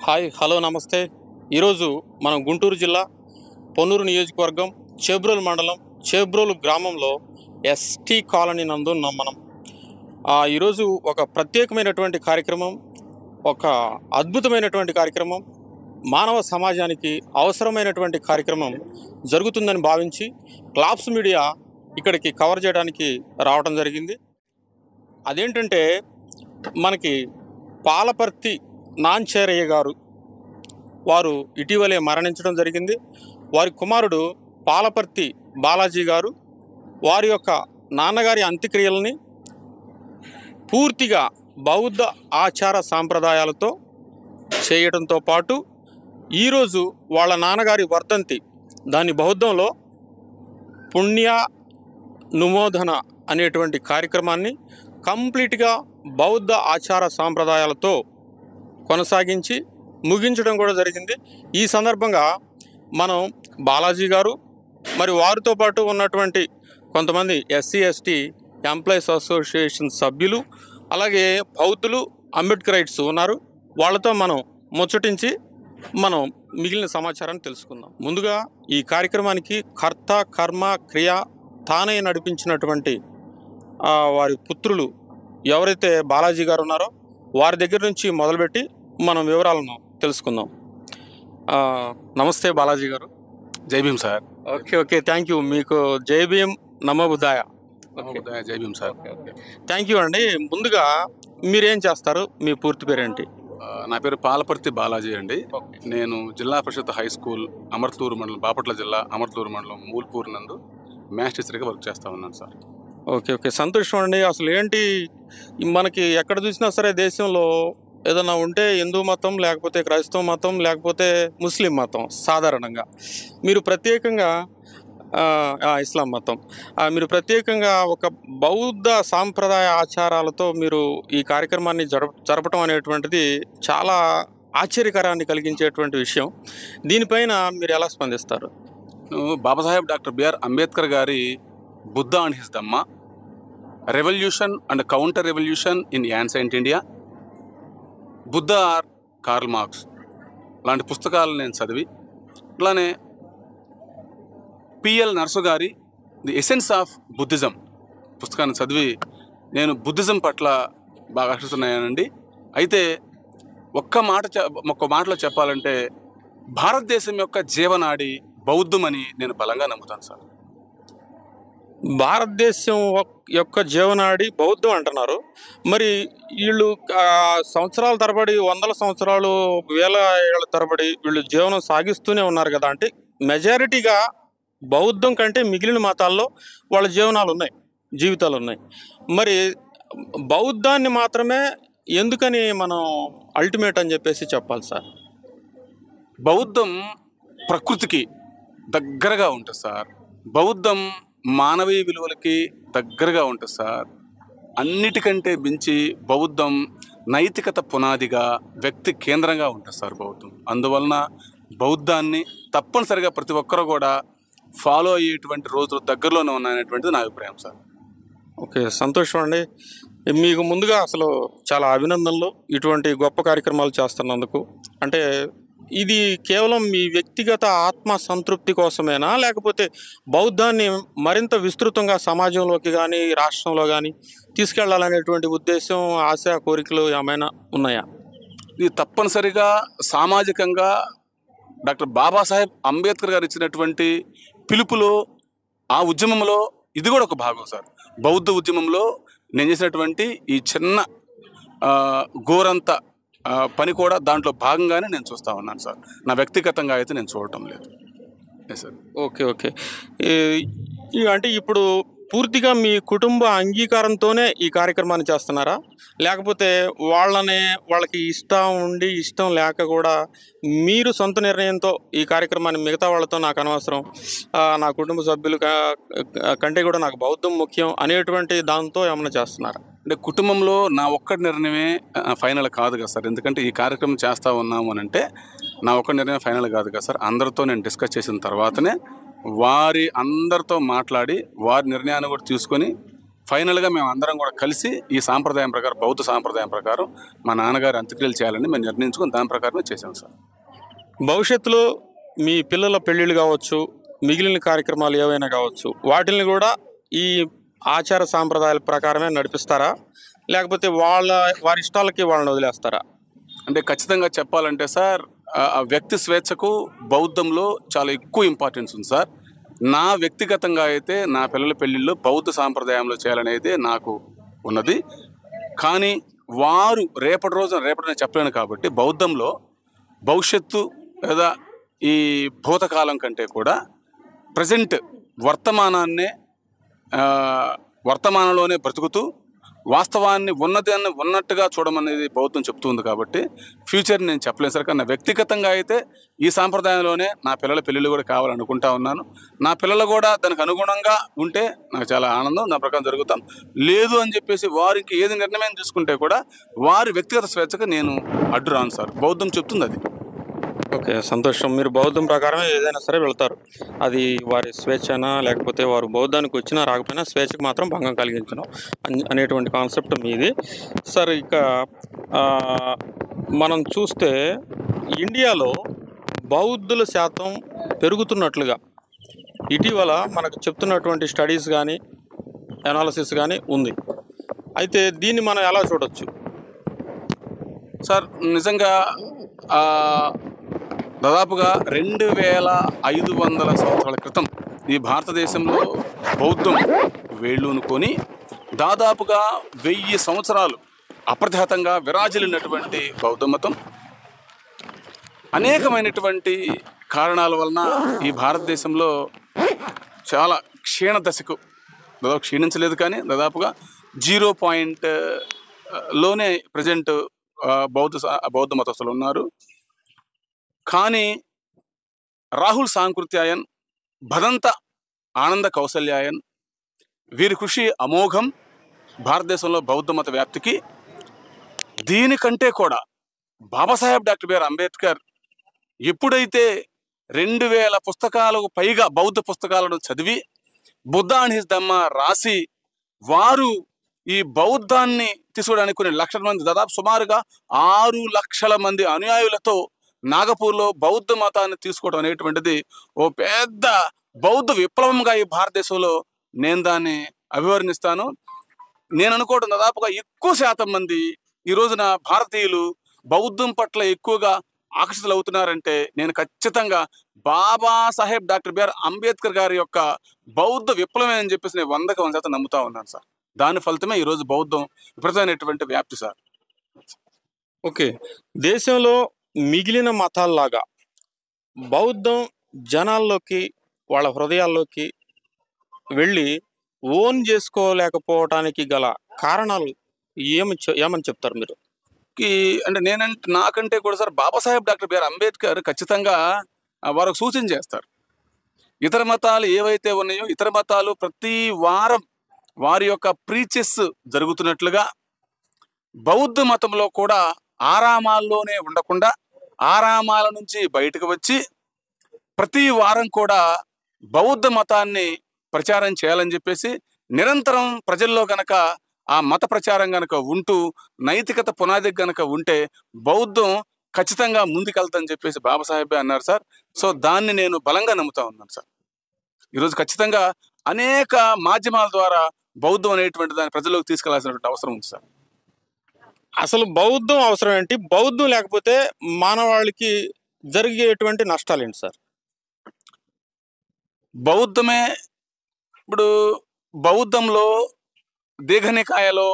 Hi hello నమస్తే. ఈరోజు మనం గుంటూరు జిల్లా పొన్నూరు నియోజకవర్గం చేబ్రోలు మండలం చేబ్రోలు గ్రామంలో ఎస్టీ కాలనీ నందు ఉన్నాం మనం. ఈరోజు ఒక ప్రత్యేకమైనటువంటి కార్యక్రమం, ఒక అద్భుతమైనటువంటి కార్యక్రమం, మానవ సమాజానికి అవసరమైనటువంటి కార్యక్రమం జరుగుతుందని భావించి క్లాప్స్ మీడియా ఇక్కడికి కవర్ చేయడానికి రావడం జరిగింది. అదేంటంటే మనకి పాలపర్తి నాంచేరయ్య గారు వారు ఇటీవలే మరణించడం జరిగింది. వారి కుమారుడు పాలపర్తి బాలాజీ గారు వారి యొక్క నాన్నగారి అంత్యక్రియలని పూర్తిగా బౌద్ధ ఆచార సాంప్రదాయాలతో చేయడంతో పాటు ఈరోజు వాళ్ళ నాన్నగారి వర్ధంతి, దాని బౌద్ధంలో పుణ్య నుమోదన అనేటువంటి కార్యక్రమాన్ని కంప్లీట్గా బౌద్ధ ఆచార సాంప్రదాయాలతో కొనసాగించి ముగించడం కూడా జరిగింది. ఈ సందర్భంగా మనం బాలాజీ గారు మరి వారితో పాటు ఉన్నటువంటి కొంతమంది ఎస్సీ ఎస్టీ ఎంప్లాయీస్ అసోసియేషన్ సభ్యులు, అలాగే బౌద్ధులు, అంబేద్కరైట్స్ ఉన్నారు. వాళ్ళతో మనం ముచ్చటించి మనం మిగిలిన సమాచారాన్ని తెలుసుకుందాం. ముందుగా ఈ కార్యక్రమానికి కర్త కర్మ క్రియ తానే నడిపించినటువంటి వారి పుత్రులు ఎవరైతే బాలాజీ గారు ఉన్నారో వారి దగ్గర నుంచి మొదలుపెట్టి మనం వివరాలను తెలుసుకుందాం. నమస్తే బాలాజీ గారు. Jai Bhim sir. Okay, thank you. మీకు జై భీమ్, నమో బుద్ధాయ. జై భీమ్ సార్. థ్యాంక్ యూ అండి. ముందుగా మీరేం చేస్తారు? మీ పూర్తి పేరేంటి? నా పేరు పాలపర్తి బాలాజీ అండి. నేను జిల్లా పరిషత్ హై స్కూల్ అమర్తూరు మండలం, బాపట్ల జిల్లా అమర్తూరు మండలం మూల్పూర్ నందు మ్యాథ్స్ టీచర్గా వర్క్ చేస్తూ ఉన్నాను సార్. ఓకే, సంతోషం అండి. అసలు ఏంటి, మనకి ఎక్కడ చూసినా సరే దేశంలో ఏదైనా ఉంటే హిందూ మతం, లేకపోతే క్రైస్తవ మతం, లేకపోతే ముస్లిం మతం సాధారణంగా. మీరు ప్రత్యేకంగా ఇస్లాం మతం, మీరు ప్రత్యేకంగా ఒక బౌద్ధ సాంప్రదాయ ఆచారాలతో మీరు ఈ కార్యక్రమాన్ని జరపటం అనేటువంటిది చాలా ఆశ్చర్యకరాన్ని కలిగించేటువంటి విషయం. దీనిపైన మీరు ఎలా స్పందిస్తారు? బాబాసాహెబ్ డాక్టర్ బిఆర్ అంబేద్కర్ గారి Buddha and his Dhamma, revolution and counter revolution in ancient India, Buddha or Karl Marx లాంటి పుస్తకాలు నేను చదివి, అలానే పిఎల్ నర్సు గారి ది ఎసెన్స్ ఆఫ్ బుద్ధిజం పుస్తకాన్ని చదివి నేను బుద్ధిజం పట్ల బాగా ఆకర్షిస్తున్నానండి. అయితే ఒక్క మాటలో చెప్పాలంటే భారతదేశం యొక్క జీవనాడి బౌద్ధమని నేను బలంగా నమ్ముతాను సార్. భారతదేశం యొక్క జీవనాడి బౌద్ధం అంటున్నారు. మరి వీళ్ళు సంవత్సరాల తరబడి, వందల సంవత్సరాలు, వేల ఏళ్ళ తరబడి వీళ్ళు జీవనం సాగిస్తూనే ఉన్నారు కదా. అంటే మెజారిటీగా బౌద్ధం కంటే మిగిలిన మతాల్లో వాళ్ళ జీవితాలు ఉన్నాయి. మరి బౌద్ధాన్ని మాత్రమే ఎందుకని మనం అల్టిమేట్ అని చెప్పేసి చెప్పాలి సార్? బౌద్ధం ప్రకృతికి దగ్గరగా ఉంటుంది సార్. బౌద్ధం మానవీయ విలువలకి దగ్గరగా ఉంటుంది సార్. అన్నిటికంటే మించి బౌద్ధం నైతికత పునాదిగా, వ్యక్తి కేంద్రంగా ఉంటుంది సార్ బౌద్ధం. అందువలన బౌద్ధాన్ని తప్పనిసరిగా ప్రతి ఒక్కరూ కూడా ఫాలో అయ్యేటువంటి రోజులు దగ్గరలోనే ఉన్నాయనేటువంటిది నా అభిప్రాయం సార్. ఓకే, సంతోషం అండి. మీకు ముందుగా అసలు చాలా అభినందనలు ఇటువంటి గొప్ప కార్యక్రమాలు చేస్తున్నందుకు. అంటే ఇది కేవలం మీ వ్యక్తిగత ఆత్మ సంతృప్తి కోసమేనా, లేకపోతే బౌద్ధాన్ని మరింత విస్తృతంగా సమాజంలోకి కానీ రాష్ట్రంలో కానీ తీసుకెళ్లాలనేటువంటి ఉద్దేశం, ఆశ, కోరికలు ఏమైనా ఉన్నాయా? ఇది తప్పనిసరిగా సామాజికంగా డాక్టర్ బాబాసాహెబ్ అంబేద్కర్ గారు ఇచ్చినటువంటి పిలుపులో, ఆ ఉద్యమంలో ఇది కూడా ఒక భాగం సార్. బౌద్ధ ఉద్యమంలో నేను చేసినటువంటి ఈ చిన్న గోరంత పని కూడా దాంట్లో భాగంగానే నేను చూస్తూ ఉన్నాను సార్. నా వ్యక్తిగతంగా అయితే నేను చూడటం లేదు సార్. ఓకే. అంటే ఇప్పుడు పూర్తిగా మీ కుటుంబ అంగీకారంతోనే ఈ కార్యక్రమాన్ని చేస్తున్నారా, లేకపోతే వాళ్ళకి ఇష్టం ఉండి ఇష్టం లేక కూడా మీరు సొంత నిర్ణయంతో ఈ కార్యక్రమాన్ని మిగతా వాళ్ళతో నాకు అనవసరం, నా కుటుంబ సభ్యులు కంటే కూడా నాకు బౌద్ధం ముఖ్యం అనేటువంటి దాంతో ఏమైనా చేస్తున్నారా? అంటే కుటుంబంలో నా ఒక్కటి నిర్ణయమే ఫైనల్ కాదు కదా సార్. ఎందుకంటే ఈ కార్యక్రమం చేస్తూ ఉన్నాము అని అంటే నా ఒక్క నిర్ణయం ఫైనల్ కాదు కదా సార్. అందరితో నేను డిస్కస్ చేసిన తర్వాతనే వారి అందరితో మాట్లాడి వారి నిర్ణయాన్ని కూడా తీసుకొని ఫైనల్గా మేము అందరం కూడా కలిసి ఈ సాంప్రదాయం ప్రకారం, బౌద్ధ సాంప్రదాయం ప్రకారం మా నాన్నగారు అంత్యక్రియలు చేయాలని మేము నిర్ణయించుకుని దాని ప్రకారమే చేశాం సార్. భవిష్యత్తులో మీ పిల్లల పెళ్ళిళ్ళు కావచ్చు, మిగిలిన కార్యక్రమాలు ఏవైనా కావచ్చు, వాటిని కూడా ఈ ఆచార సాంప్రదాయాల ప్రకారమే నడిపిస్తారా, లేకపోతే వారి ఇష్టాలకి వాళ్ళని వదిలేస్తారా? అంటే ఖచ్చితంగా చెప్పాలంటే సార్, ఆ వ్యక్తి స్వేచ్ఛకు బౌద్ధంలో చాలా ఎక్కువ ఇంపార్టెన్స్ ఉంది సార్. నా వ్యక్తిగతంగా అయితే నా పిల్లల పెళ్ళిళ్ళు బౌద్ధ సాంప్రదాయంలో చేయాలనేది నాకు ఉన్నది. కానీ వారు రేపటిని చెప్పలేను కాబట్టి బౌద్ధంలో భవిష్యత్తు లేదా ఈ భూతకాలం కంటే కూడా ప్రజెంట్ వర్తమానంలోనే బ్రతుకుతూ వాస్తవాన్ని ఉన్నట్టుగా చూడమనేది బౌద్ధం చెప్తుంది. కాబట్టి ఫ్యూచర్ నేను చెప్పలేను సార్. కానీ వ్యక్తిగతంగా అయితే ఈ సాంప్రదాయంలోనే నా పిల్లల పెళ్ళిళ్ళు కూడా కావాలనుకుంటా ఉన్నాను. నా పిల్లలు కూడా దానికి అనుగుణంగా ఉంటే నాకు చాలా ఆనందం, నా ప్రకారం జరుగుతాం. లేదు అని చెప్పేసి వారికి ఏది నిర్ణయం తీసుకుంటే కూడా వారి వ్యక్తిగత స్వేచ్ఛకు నేను అడ్డు రాను సార్. బౌద్ధం చెప్తుంది అది. ఓకే, సంతోషం. మీరు బౌద్ధం ప్రకారమే ఏదైనా సరే వెళ్తారు. అది వారి స్వేచ్ఛనా, లేకపోతే వారు బౌద్ధానికి వచ్చినా రాకపోయినా స్వేచ్ఛకు మాత్రం భంగం కలిగించడం అనేటువంటి కాన్సెప్ట్ మీది. సార్, ఇక మనం చూస్తే ఇండియాలో బౌద్ధుల శాతం పెరుగుతున్నట్లుగా ఇటీవల మనకు చెప్తున్నటువంటి స్టడీస్ కానీ అనాలిసిస్ కానీ ఉంది. అయితే దీన్ని మనం ఎలా చూడొచ్చు? సార్, నిజంగా దాదాపుగా 2500 సంవత్సరాల క్రితం ఈ భారతదేశంలో బౌద్ధం వేళ్ళూనుకొని దాదాపుగా 1000 సంవత్సరాలు అప్రతిహతంగా విరాజిల్లినటువంటి బౌద్ధ మతం అనేకమైనటువంటి కారణాల వలన ఈ భారతదేశంలో చాలా క్షీణ దశకు దాదాపు క్షీణించలేదు, కానీ దాదాపుగా 0 లోనే ప్రజెంట్ బౌద్ధ మతస్థులు ఉన్నారు. కానీ రాహుల్ సాంకృత్యాయన్, భదంత ఆనంద కౌసల్యాయన్ వీరి కృషి అమోఘం భారతదేశంలో బౌద్ధ మత వ్యాప్తికి. దీనికంటే కూడా బాబాసాహెబ్ డాక్టర్ బిఆర్ అంబేద్కర్ ఎప్పుడైతే 2000 పుస్తకాలకు పైగా బౌద్ధ పుస్తకాలను చదివి బుద్ధ అండ్ హిస్ ధమ్మ రాసి వారు ఈ బౌద్ధాన్ని తీసుకోవడానికి కొన్ని లక్షల మంది, దాదాపు సుమారుగా 6 లక్షల మంది అనుయాయులతో నాగపూర్లో బౌద్ధ మతాన్ని తీసుకోవడం అనేటువంటిది ఓ పెద్ద బౌద్ధ విప్లవంగా ఈ భారతదేశంలో నేను దాన్ని అభివర్ణిస్తాను. నేను అనుకోవడం దాదాపుగా ఎక్కువ శాతం మంది ఈ రోజున భారతీయులు బౌద్ధం పట్ల ఎక్కువగా ఆకర్షితులు అవుతున్నారంటే నేను ఖచ్చితంగా బాబాసాహెబ్ డాక్టర్ బిఆర్ అంబేద్కర్ గారి యొక్క బౌద్ధ విప్లవమే అని చెప్పేసి నేను 100% నమ్ముతా ఉన్నాను సార్. దాని ఫలితమే ఈరోజు బౌద్ధం విపరీతమైనటువంటి వ్యాప్తి సార్. ఓకే, దేశంలో మిగిలిన మతాల్లాగా బౌద్ధం జనాల్లోకి, వాళ్ళ హృదయాల్లోకి వెళ్ళి ఓన్ చేసుకోలేకపోవటానికి గల కారణాలు ఏమని చెప్తారు మీరు? అంటే నాకంటే కూడా sir Babasaheb doctor BR Ambedkar ఖచ్చితంగా వారికి సూచన చేస్తారు. ఇతర మతాలు ఏవైతే ఉన్నాయో ఇతర మతాలు ప్రతి వారం వారి యొక్క ప్రీచెస్ జరుగుతున్నట్లుగా బౌద్ధ మతంలో కూడా ఆరామాల్లోనే ఉండకుండా ఆరామాల నుంచి బయటకు వచ్చి ప్రతి వారం కూడా బౌద్ధ మతాన్ని ప్రచారం చేయాలని చెప్పేసి నిరంతరం ప్రజల్లో గనక ఆ మత ప్రచారం గనక ఉంటూ నైతికత పునాది గనక ఉంటే బౌద్ధం ఖచ్చితంగా ముందుకెళ్తాదని చెప్పేసి బాబాసాహెబ్ అన్నారు సార్. సో దాన్ని నేను బలంగా నమ్ముతా ఉన్నాను సార్. ఈరోజు ఖచ్చితంగా అనేక మాధ్యమాల ద్వారా బౌద్ధం అనేటువంటి దాన్ని ప్రజల్లోకి తీసుకెళ్లాల్సినటువంటి అవసరం ఉంది సార్. అసలు బౌద్ధం అవసరం ఏంటి? బౌద్ధం లేకపోతే మానవాళికి జరిగేటువంటి నష్టాలు ఏంటి సార్? బౌద్ధమే ఇప్పుడు బౌద్ధంలో దీఘనికాయలో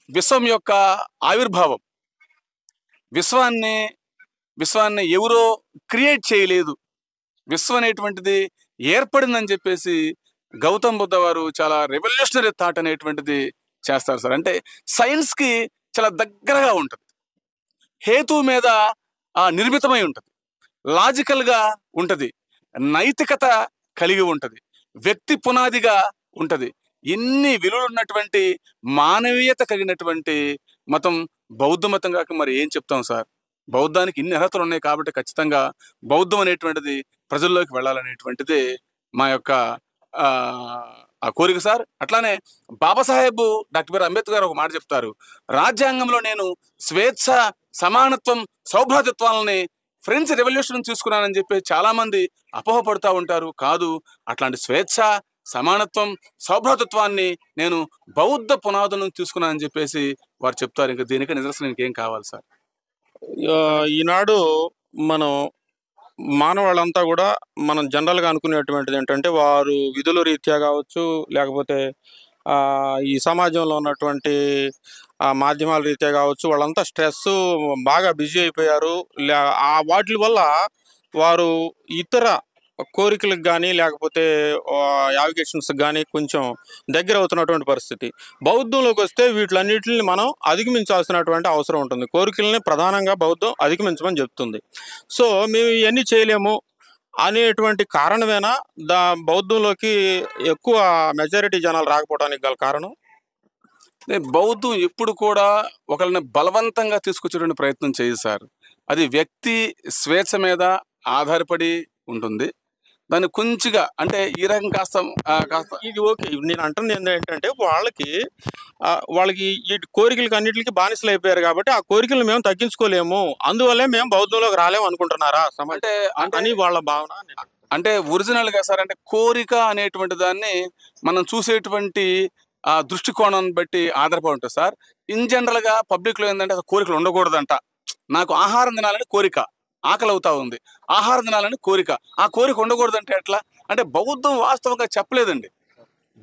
విశ్వం యొక్క ఆవిర్భావం, విశ్వాన్ని ఎవరో క్రియేట్ చేయలేదు, విశ్వం అనేటువంటిది ఏర్పడిందని చెప్పేసి గౌతమ్ బుద్ధ వారు చాలా రెవల్యూషనరీ థాట్ అనేటువంటిది చేస్తారు సార్. అంటే సైన్స్కి చాలా దగ్గరగా ఉంటుంది, హేతు మీద నిర్మితమై ఉంటుంది, లాజికల్గా ఉంటుంది, నైతికత కలిగి ఉంటుంది, వ్యక్తి పునాదిగా ఉంటుంది. ఎన్ని విలువలు ఉన్నటువంటి మానవీయత కలిగినటువంటి మతం బౌద్ధ మతం కాక మరి ఏం చెప్తాం సార్? బౌద్ధానికి ఇన్ని అర్హతలు ఉన్నాయి కాబట్టి ఖచ్చితంగా బౌద్ధం అనేటువంటిది ప్రజల్లోకి వెళ్ళాలనేటువంటిది మా యొక్క ఆ కోరిక సార్. అట్లానే బాబాసాహెబ్ డాక్టర్ బిఆర్ అంబేద్కర్ గారు ఒక మాట చెప్తారు, రాజ్యాంగంలో నేను స్వేచ్ఛ, సమానత్వం, సౌభ్రాతృత్వాలని ఫ్రెంచ్ రెవల్యూషన్ తీసుకున్నానని చెప్పి చాలా మంది అపోహపడుతూ ఉంటారు. కాదు, అట్లాంటి స్వేచ్ఛ, సమానత్వం, సౌభ్రాతృత్వాన్ని నేను బౌద్ధ పునాదులను తీసుకున్నానని చెప్పేసి వారు చెప్తారు. ఇంకా దీనికి నిదర్శనం ఇంకేం కావాలి సార్? ఈనాడు మనం మానవాళ్ళంతా కూడా మనం జనరల్గా అనుకునేటువంటిది ఏంటంటే, వారు విధుల రీత్యా కావచ్చు, లేకపోతే ఈ సమాజంలో ఉన్నటువంటి మాధ్యమాల రీత్యా కావచ్చు, వాళ్ళంతా స్ట్రెస్ బాగా బిజీ అయిపోయారు. వాటి వల్ల వారు ఇతర కోరికలకు కానీ, లేకపోతే యావిగేషన్స్కి కానీ కొంచెం దగ్గర అవుతున్నటువంటి పరిస్థితి. బౌద్ధంలోకి వస్తే వీటిలన్నిటిని మనం అధిగమించాల్సినటువంటి అవసరం ఉంటుంది. కోరికల్ని ప్రధానంగా బౌద్ధం అధిగమించమని చెప్తుంది. సో మేము ఇవన్నీ చేయలేము అనేటువంటి కారణమేనా బౌద్ధంలోకి ఎక్కువ మెజారిటీ జనాలు రాకపోవడానికి గల కారణం? బౌద్ధం ఎప్పుడు కూడా ఒకరిని బలవంతంగా తీసుకొచ్చేటువంటి ప్రయత్నం చేయదు సార్. అది వ్యక్తి స్వేచ్ఛ మీద ఆధారపడి ఉంటుంది. దాన్ని కొంచెంగా అంటే ఈ రకం కాస్త ఇది ఓకే. నేను అంటుంది ఏంటంటే, వాళ్ళకి ఈ కోరికలకి అన్నిటికీ బానిసలు అయిపోయారు కాబట్టి ఆ కోరికలు మేము తగ్గించుకోలేము, అందువల్లే మేము బౌద్ధంలోకి రాలేము అనుకుంటున్నారా అంటే అని వాళ్ళ భావన. అంటే ఒరిజినల్ గా సార్, అంటే కోరిక అనేటువంటి దాన్ని మనం చూసేటువంటి ఆ దృష్టికోణాన్ని బట్టి ఆధారపడి ఉంటుంది సార్. ఇన్ జనరల్ గా పబ్లిక్ లో ఏంటంటే అసలు కోరికలు ఉండకూడదంట. నాకు ఆహారం తినాలని కోరిక, ఆకలి అవుతా ఉంది, ఆహారం తినాలని కోరిక, ఆ కోరిక ఉండకూడదంటే ఎట్లా? అంటే బౌద్ధం వాస్తవంగా చెప్పలేదండి.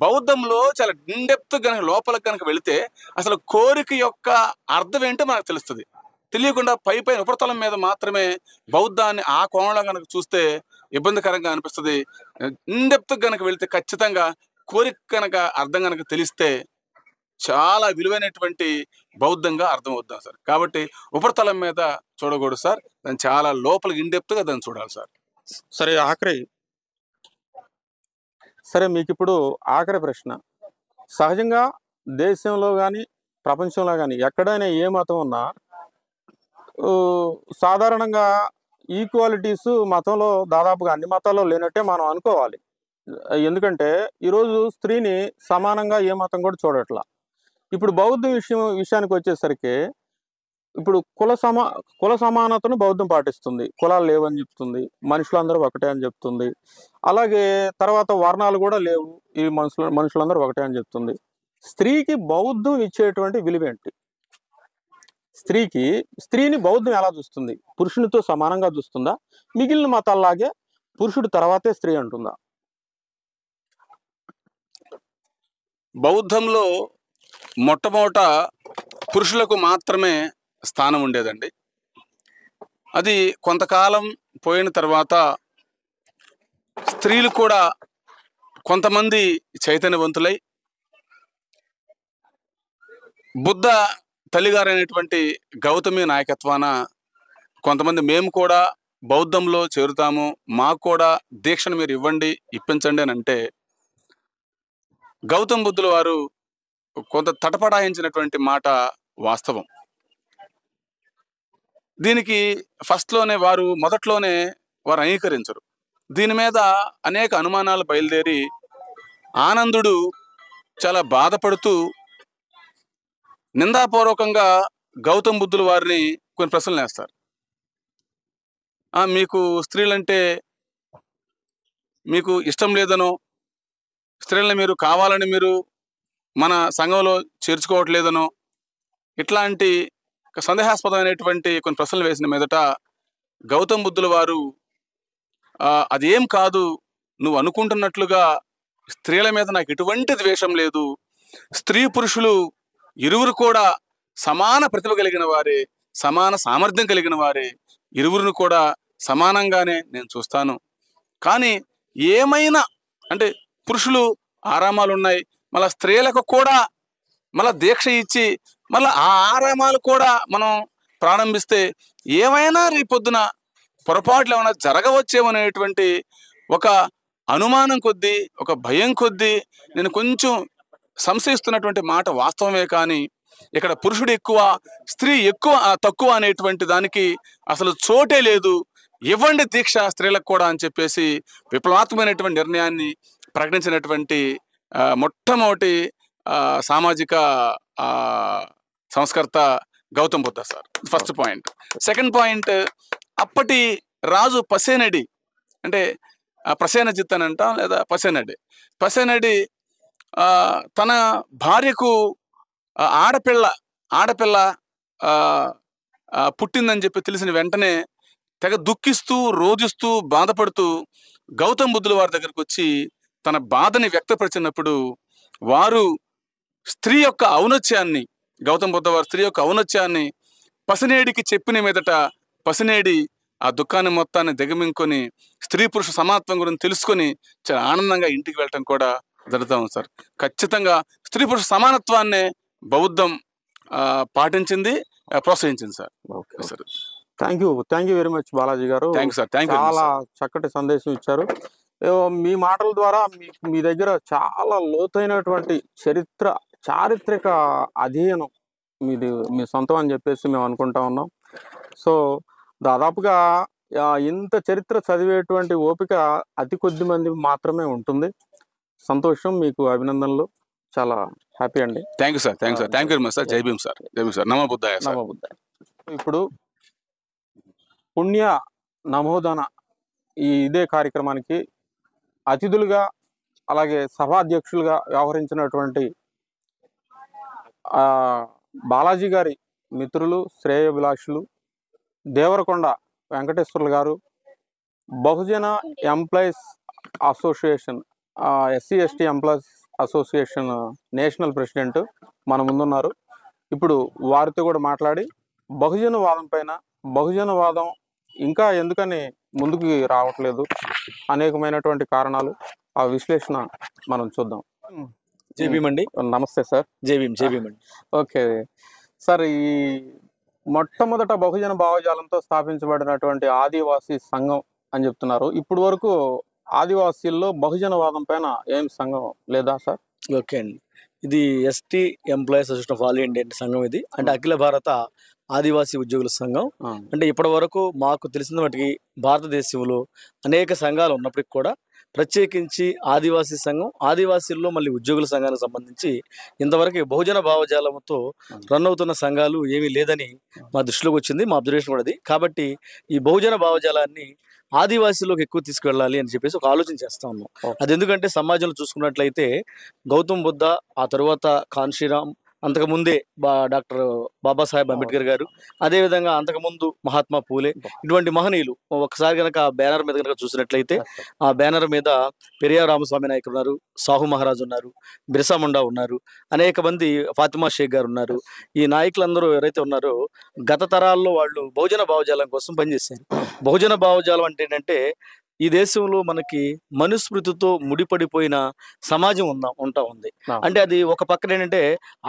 బౌద్ధంలో చాలా ఇన్డెప్త్ కనుక లోపలికి కనుక వెళితే అసలు కోరిక యొక్క అర్థం ఏంటో మనకు తెలుస్తుంది. తెలియకుండా పైన ఉపరితలం మీద మాత్రమే బౌద్ధాన్ని ఆ కోణంలో కనుక చూస్తే ఇబ్బందికరంగా అనిపిస్తుంది. ఇన్డెప్త్ కనుక వెళితే ఖచ్చితంగా కోరిక కనుక అర్థం కనుక తెలిస్తే చాలా విలువైనటువంటి బౌద్ధంగా అర్థమవుతాం సార్. కాబట్టి ఉపరితలం మీద చూడకూడదు సార్, దాన్ని చాలా లోపలికి ఇన్డెప్త్గా దాన్ని చూడాలి సార్. సరే మీకు ఇప్పుడు ఆఖరి ప్రశ్న. సహజంగా దేశంలో కానీ ప్రపంచంలో కానీ ఎక్కడైనా ఏ మతం ఉన్నా సాధారణంగా ఈక్వాలిటీస్ మతంలో దాదాపుగా అన్ని మతాల్లో లేనట్టే మనం అనుకోవాలి. ఎందుకంటే ఈరోజు స్త్రీని సమానంగా ఏ మతం కూడా చూడట్లా. ఇప్పుడు బౌద్ధ విషయానికి వచ్చేసరికి ఇప్పుడు కుల సమానతను బౌద్ధం పాటిస్తుంది. కులాలు లేవని చెప్తుంది, మనుషులందరూ ఒకటే అని చెప్తుంది. అలాగే తర్వాత వర్ణాలు కూడా లేవు, ఈ మనుషులందరూ ఒకటే అని చెప్తుంది. స్త్రీకి బౌద్ధం ఇచ్చేటువంటి విలువేంటి? స్త్రీని బౌద్ధం ఎలా చూస్తుంది? పురుషునితో సమానంగా చూస్తుందా? మిగిలిన మతాల్లాగే పురుషుడు తర్వాతే స్త్రీ అంటుందా? బౌద్ధంలో మొట్టమొదట పురుషులకు మాత్రమే స్థానం ఉండేదండి. అది కొంతకాలం పోయిన తర్వాత స్త్రీలు కూడా కొంతమంది చైతన్యవంతులై బుద్ధ తల్లిగారైనటువంటి గౌతమి నాయకత్వాన కొంతమంది మేము కూడా బౌద్ధంలో చేరుతాము, మాకు కూడా దీక్షను మీరు ఇప్పించండి అని అంటే గౌతమ బుద్ధుల వారు కొంత తటపడాయించినటువంటి మాట వాస్తవం. దీనికి మొదట్లోనే వారు అంగీకరించరు. దీని మీద అనేక అనుమానాలు బయలుదేరి ఆనందుడు చాలా బాధపడుతూ నిందాపూర్వకంగా గౌతమ బుద్ధుల వారిని కొన్ని ప్రశ్నలు వేస్తారు. మీకు స్త్రీలంటే మీకు ఇష్టం లేదనో, స్త్రీలను మీరు కావాలని మీరు మన సంఘంలో చేర్చుకోవట్లేదనో, ఇట్లాంటి సందేహాస్పదమైనటువంటి కొన్ని ప్రశ్నలు వేసిన మీదట గౌతమ బుద్ధుల వారు అదేం కాదు, నువ్వు అనుకుంటున్నట్లుగా స్త్రీల మీద నాకు ఎటువంటి ద్వేషం లేదు, స్త్రీ పురుషులు ఇరువురు కూడా సమాన ప్రతిభ కలిగిన వారే, సమాన సామర్థ్యం కలిగిన వారే, ఇరువురిని కూడా సమానంగానే నేను చూస్తాను. కానీ ఏమైనా అంటే పురుషులు ఆరామాలు ఉన్నాయి, మళ్ళీ స్త్రీలకు కూడా మళ్ళీ దీక్ష ఇచ్చి మళ్ళీ ఆ ఆరామాలు కూడా మనం ప్రారంభిస్తే ఏమైనా రేపొద్దున పొరపాట్లు ఏమైనా జరగవచ్చేమనేటువంటి ఒక అనుమానం కొద్దీ, ఒక భయం కొద్దీ నేను కొంచెం సంశయిస్తున్నటువంటి మాట వాస్తవమే. కానీ ఇక్కడ పురుషుడు ఎక్కువ, స్త్రీ తక్కువ అనేటువంటి దానికి అసలు చోటే లేదు. ఇవ్వండి దీక్ష స్త్రీలకు కూడా అని చెప్పేసి విప్లవాత్మకమైనటువంటి నిర్ణయాన్ని ప్రకటించినటువంటి మొట్టమొదటి సామాజిక ఆ, సంస్కర్త Gautam Buddha sir. First point. Second point, అప్పటి రాజు పసేనడి, అంటే ప్రసేనజిత్ అని అంటాం, లేదా పసేనడి తన భార్యకు ఆడపిల్ల పుట్టిందని చెప్పి తెలిసిన వెంటనే తెగ దుఃఖిస్తూ రోధిస్తూ బాధపడుతూ గౌతమ్ బుద్ధుల వారి దగ్గరకు వచ్చి తన బాధని వ్యక్తపరిచినప్పుడు వారు స్త్రీ యొక్క ఔన్నత్యాన్ని, గౌతమ్ బుద్ధ వారి స్త్రీ యొక్క ఔన్నత్యాన్ని పసినేడికి చెప్పిన మీదట పసినేడి ఆ దుఃఖాన్ని మొత్తాన్ని దిగమింగుకొని స్త్రీ పురుష సమానత్వం గురించి తెలుసుకొని చాలా ఆనందంగా ఇంటికి వెళ్ళటం కూడా జరుగుతూ ఉంది సార్. ఖచ్చితంగా స్త్రీ పురుష సమానత్వాన్ని బౌద్ధం పాటించింది, ప్రోత్సహించింది sir. Okay sir, thank you very much Balaji గారు. Thank you sir. చాలా చక్కటి సందేశం ఇచ్చారు. మీ మాటల ద్వారా మీ దగ్గర చాలా లోతైనటువంటి చారిత్రక అధ్యయనం మీ సొంతం అని చెప్పేసి మేము అనుకుంటా ఉన్నాం. సో దాదాపుగా ఇంత చరిత్ర చదివేటువంటి ఓపిక అతి కొద్ది మంది మాత్రమే ఉంటుంది. సంతోషం, మీకు అభినందనలు, చాలా హ్యాపీ అండి. Thank you sir. Thank you very much sir. జై భీమ్ సార్. నమో బుద్ధాయ. ఇప్పుడు పుణ్య నమోదన ఇదే కార్యక్రమానికి అతిథులుగా అలాగే సభాధ్యక్షులుగా వ్యవహరించినటువంటి బాలాజీ గారి మిత్రులు, శ్రేయోభిలాషులు దేవరకొండ వెంకటేశ్వర్లు గారు, Bahujan employees association SC/ST employees association national president మన ముందున్నారు. ఇప్పుడు వారితో కూడా మాట్లాడి బహుజనవాదం పైన, బహుజనవాదం ఇంకా ఎందుకని ముందుకు రావట్లేదు, అనేకమైనటువంటి కారణాలు, ఆ విశ్లేషణ మనం చూద్దాం. జై భీమ్ అండి. నమస్తే సార్. జై భీమ్ అండి. ఓకే సార్, ఈ మొట్టమొదట బహుజన భావజాలంతో స్థాపించబడినటువంటి ఆదివాసీ సంఘం అని చెప్తున్నారు. ఇప్పుడు వరకు ఆదివాసీల్లో బహుజనవాదం పైన ఏం సంఘం లేదా సార్? ఓకే అండి, ఇది ST employees association of all India సంఘం. ఇది అంటే అఖిల భారత ఆదివాసీ ఉద్యోగుల సంఘం. అంటే ఇప్పటి వరకు మాకు తెలిసిన వాటికి భారతదేశంలో అనేక సంఘాలు ఉన్నప్పటికీ కూడా ప్రత్యేకించి ఆదివాసీ సంఘం, ఆదివాసీల్లో మళ్ళీ ఉద్యోగుల సంఘానికి సంబంధించి ఇంతవరకు బహుజన భావజాలంతో రన్ అవుతున్న సంఘాలు ఏమీ లేదని మా దృష్టిలోకి వచ్చింది, మా అబ్జర్వేషన్ కూడా అది. కాబట్టి ఈ బహుజన భావజాలాన్ని ఆదివాసీలోకి ఎక్కువ తీసుకువెళ్ళాలి అని చెప్పేసి ఒక ఆలోచన చేస్తా ఉన్నాం. అది ఎందుకంటే సమాజంలో చూసుకున్నట్లయితే గౌతమ్ బుద్ధ, ఆ తర్వాత కాన్షీరామ్, అంతకుముందే డాక్టర్ బాబాసాహెబ్ అంబేద్కర్ గారు, అదేవిధంగా అంతకుముందు మహాత్మా పూలే, ఇటువంటి మహనీయులు ఒకసారి కనుక బ్యానర్ మీద కనుక చూసినట్లయితే ఆ బ్యానర్ మీద పెరియార్ రామస్వామి నాయకులు ఉన్నారు, సాహు మహారాజ్ ఉన్నారు, బిర్సా ముండా ఉన్నారు, అనేక మంది, ఫాతిమా షేక్ గారు ఉన్నారు. ఈ నాయకులందరూ ఎవరైతే ఉన్నారో గత తరాల్లో వాళ్ళు బహుజన భావజాలం కోసం పనిచేశారు. బహుజన భావజాలం అంటే ఏంటంటే ఈ దేశంలో మనకి మనుస్మృతితో ముడిపడిపోయిన సమాజం ఉంటా ఉంది. అంటే అది ఒక పక్కన ఏంటంటే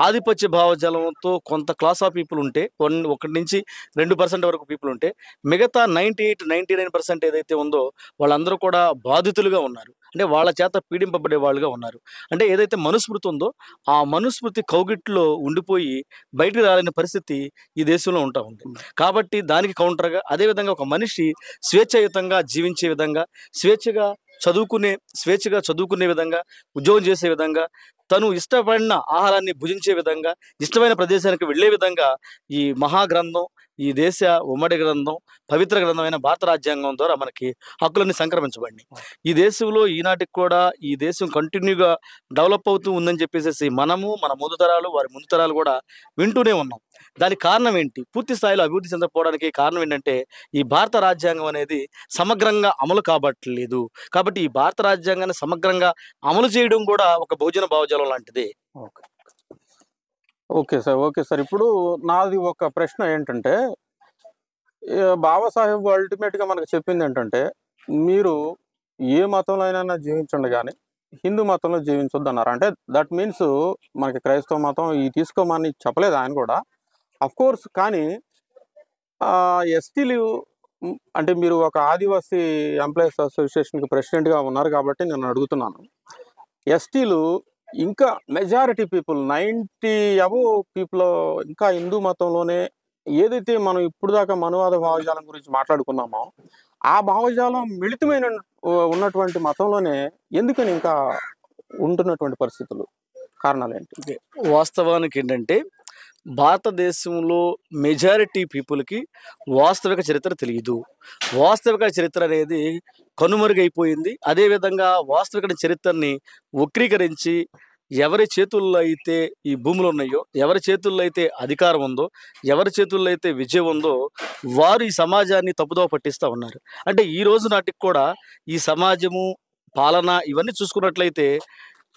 ఆధిపత్య భావజాలంతో కొంత క్లాస్ ఆఫ్ పీపుల్ ఉంటే, 1 నుంచి 2% వరకు పీపుల్ ఉంటే, మిగతా 98-99% ఏదైతే ఉందో వాళ్ళందరూ కూడా బాధితులుగా ఉన్నారు. అంటే వాళ్ళ చేత పీడింపబడే వాళ్ళుగా ఉన్నారు. అంటే ఏదైతే మనుస్మృతి ఉందో ఆ మనుస్మృతి కౌగిట్లో ఉండిపోయి బయటకు రాలేని పరిస్థితి ఈ దేశంలో ఉంటా ఉంది. కాబట్టి దానికి కౌంటర్గా అదేవిధంగా ఒక మనిషి స్వేచ్ఛాయుతంగా జీవించే విధంగా, స్వేచ్ఛగా చదువుకునే విధంగా, ఉద్యోగం చేసే విధంగా, తను ఇష్టపడిన ఆహారాన్ని భుజించే విధంగా, ఇష్టమైన ప్రదేశానికి వెళ్ళే విధంగా ఈ మహాగ్రంథం, ఈ దేశ ఉమ్మడి గ్రంథం, పవిత్ర గ్రంథమైన భారత రాజ్యాంగం ద్వారా మనకి హక్కులన్నీ సంక్రమించబడినాయి. ఈ దేశంలో ఈనాటికి కూడా ఈ దేశం కంటిన్యూగా డెవలప్ అవుతూ ఉందని చెప్పేసి మనము, మన ముందు తరాలు, వారి ముందు తరాలు కూడా వింటూనే ఉన్నాం. దానికి కారణం ఏంటి? పూర్తి స్థాయిలో అభివృద్ధి చెందకపోవడానికి కారణం ఏంటంటే ఈ భారత రాజ్యాంగం అనేది సమగ్రంగా అమలు కాబట్టలేదు. కాబట్టి ఈ భారత రాజ్యాంగాన్ని సమగ్రంగా అమలు చేయడం కూడా ఒక బహుజన భావజాలం లాంటిది. Okay sir. ఇప్పుడు నాది ఒక ప్రశ్న ఏంటంటే, బాబాసాహెబ్ అల్టిమేట్గా మనకు చెప్పింది ఏంటంటే, మీరు ఏ మతంలో అయినా జీవించండి కానీ హిందూ మతంలో జీవించొద్దు అన్నారు. అంటే దట్ మీన్స్ మనకి క్రైస్తవ మతం తీసుకోమని చెప్పలేదు ఆయన కూడా, అఫ్ కోర్స్. కానీ ఎస్టీలు అంటే మీరు ఒక ఆదివాసీ ఎంప్లాయీస్ అసోసియేషన్కి ప్రెసిడెంట్గా ఉన్నారు కాబట్టి నేను అడుగుతున్నాను, ఎస్టీలు ఇంకా మెజారిటీ పీపుల్ 90 అబోవ్ పీపుల్ ఇంకా హిందూ మతంలోనే, ఏదైతే మనం ఇప్పుడు దాకా మనువాద భావజాలం గురించి మాట్లాడుకున్నామో ఆ భావజాలం మిళితమైన ఉన్నటువంటి మతంలోనే ఎందుకని ఇంకా ఉంటున్నటువంటి పరిస్థితులు కారణాలు ఏంటి? ఓకే. వాస్తవానికి ఏంటంటే భారతదేశంలో మెజారిటీ పీపుల్కి వాస్తవిక చరిత్ర తెలియదు. వాస్తవిక చరిత్ర అనేది కనుమరుగైపోయింది. అదేవిధంగా వాస్తవిక చరిత్రని వక్రీకరించి ఎవరి చేతుల్లో అయితే ఈ భూములు ఉన్నాయో, ఎవరి చేతుల్లో అయితే అధికారం ఉందో, ఎవరి చేతుల్లో అయితే విజయం ఉందో, వారు ఈ సమాజాన్ని తప్పుదోవ పట్టిస్తూ ఉన్నారు. అంటే ఈ రోజు నాటికి కూడా ఈ సమాజము, పాలన ఇవన్నీ చూసుకున్నట్లయితే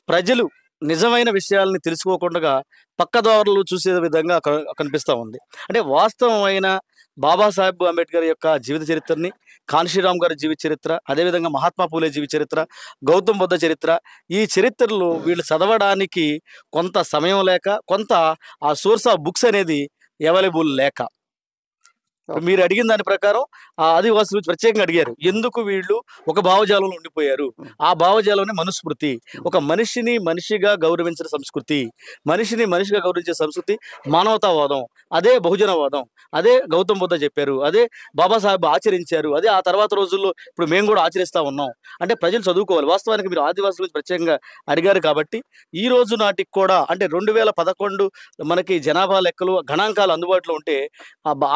ప్రజలు నిజమైన విషయాల్ని తెలుసుకోకుండా పక్కదారులు చూసే విధంగా కనిపిస్తూ ఉంది. అంటే వాస్తవమైన బాబాసాహెబ్ అంబేద్కర్ యొక్క జీవిత చరిత్రని, కాన్షీరామ్ గారి జీవిత చరిత్ర, అదేవిధంగా మహాత్మా పూలే జీవిత చరిత్ర, గౌతమ్ బుద్ధ చరిత్ర, ఈ చరిత్రలు వీళ్ళు చదవడానికి కొంత సమయం లేక, కొంత ఆ సోర్స్ ఆఫ్ బుక్స్ అనేది అవైలబుల్ లేక, మీరు అడిగిన దాని ప్రకారం ఆ ఆదివాసులు ప్రత్యేకంగా అడిగారు, ఎందుకు వీళ్ళు ఒక భావజాలంలో ఉండిపోయారు? ఆ భావజాలంలో మనుస్మృతి, ఒక మనిషిని మనిషిగా గౌరవించిన సంస్కృతి, మనిషిని మనిషిగా గౌరవించే సంస్కృతి మానవతావాదం, అదే బహుజనవాదం, అదే గౌతమ్ బుద్ధ చెప్పారు, అదే బాబాసాహెబ్ ఆచరించారు, అదే ఆ తర్వాత రోజుల్లో ఇప్పుడు మేము కూడా ఆచరిస్తూ ఉన్నాం. అంటే ప్రజలు చదువుకోవాలి. వాస్తవానికి మీరు ఆదివాసుల గురించి ప్రత్యేకంగా అడిగారు కాబట్టి ఈ రోజు నాటికి కూడా అంటే 2011 మనకి జనాభా లెక్కలు గణాంకాలు అందుబాటులో ఉంటే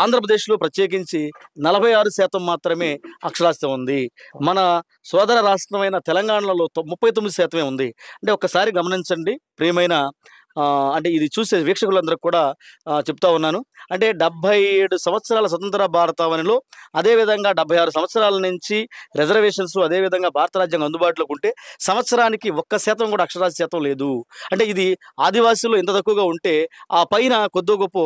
ఆంధ్రప్రదేశ్లో ప్రత్యేకించి 46% మాత్రమే అక్షరాస్యత ఉంది. మన సోదర రాష్ట్రమైన తెలంగాణలో 39% ఉంది. అంటే ఒక్కసారి గమనించండి ప్రియమైన అంటే ఇది చూసే వీక్షకులందరికీ కూడా చెప్తా ఉన్నాను. అంటే 77 సంవత్సరాల స్వతంత్ర భారతావనిలో, అదేవిధంగా 76 సంవత్సరాల నుంచి రిజర్వేషన్స్, అదేవిధంగా భారత రాజ్యాంగం అందుబాటులోకి ఉంటే సంవత్సరానికి 1% కూడా అక్షరాస్యత లేదు. అంటే ఇది ఆదివాసులు ఇంత తక్కువగా ఉంటే ఆ పైన కొద్దో గొప్ప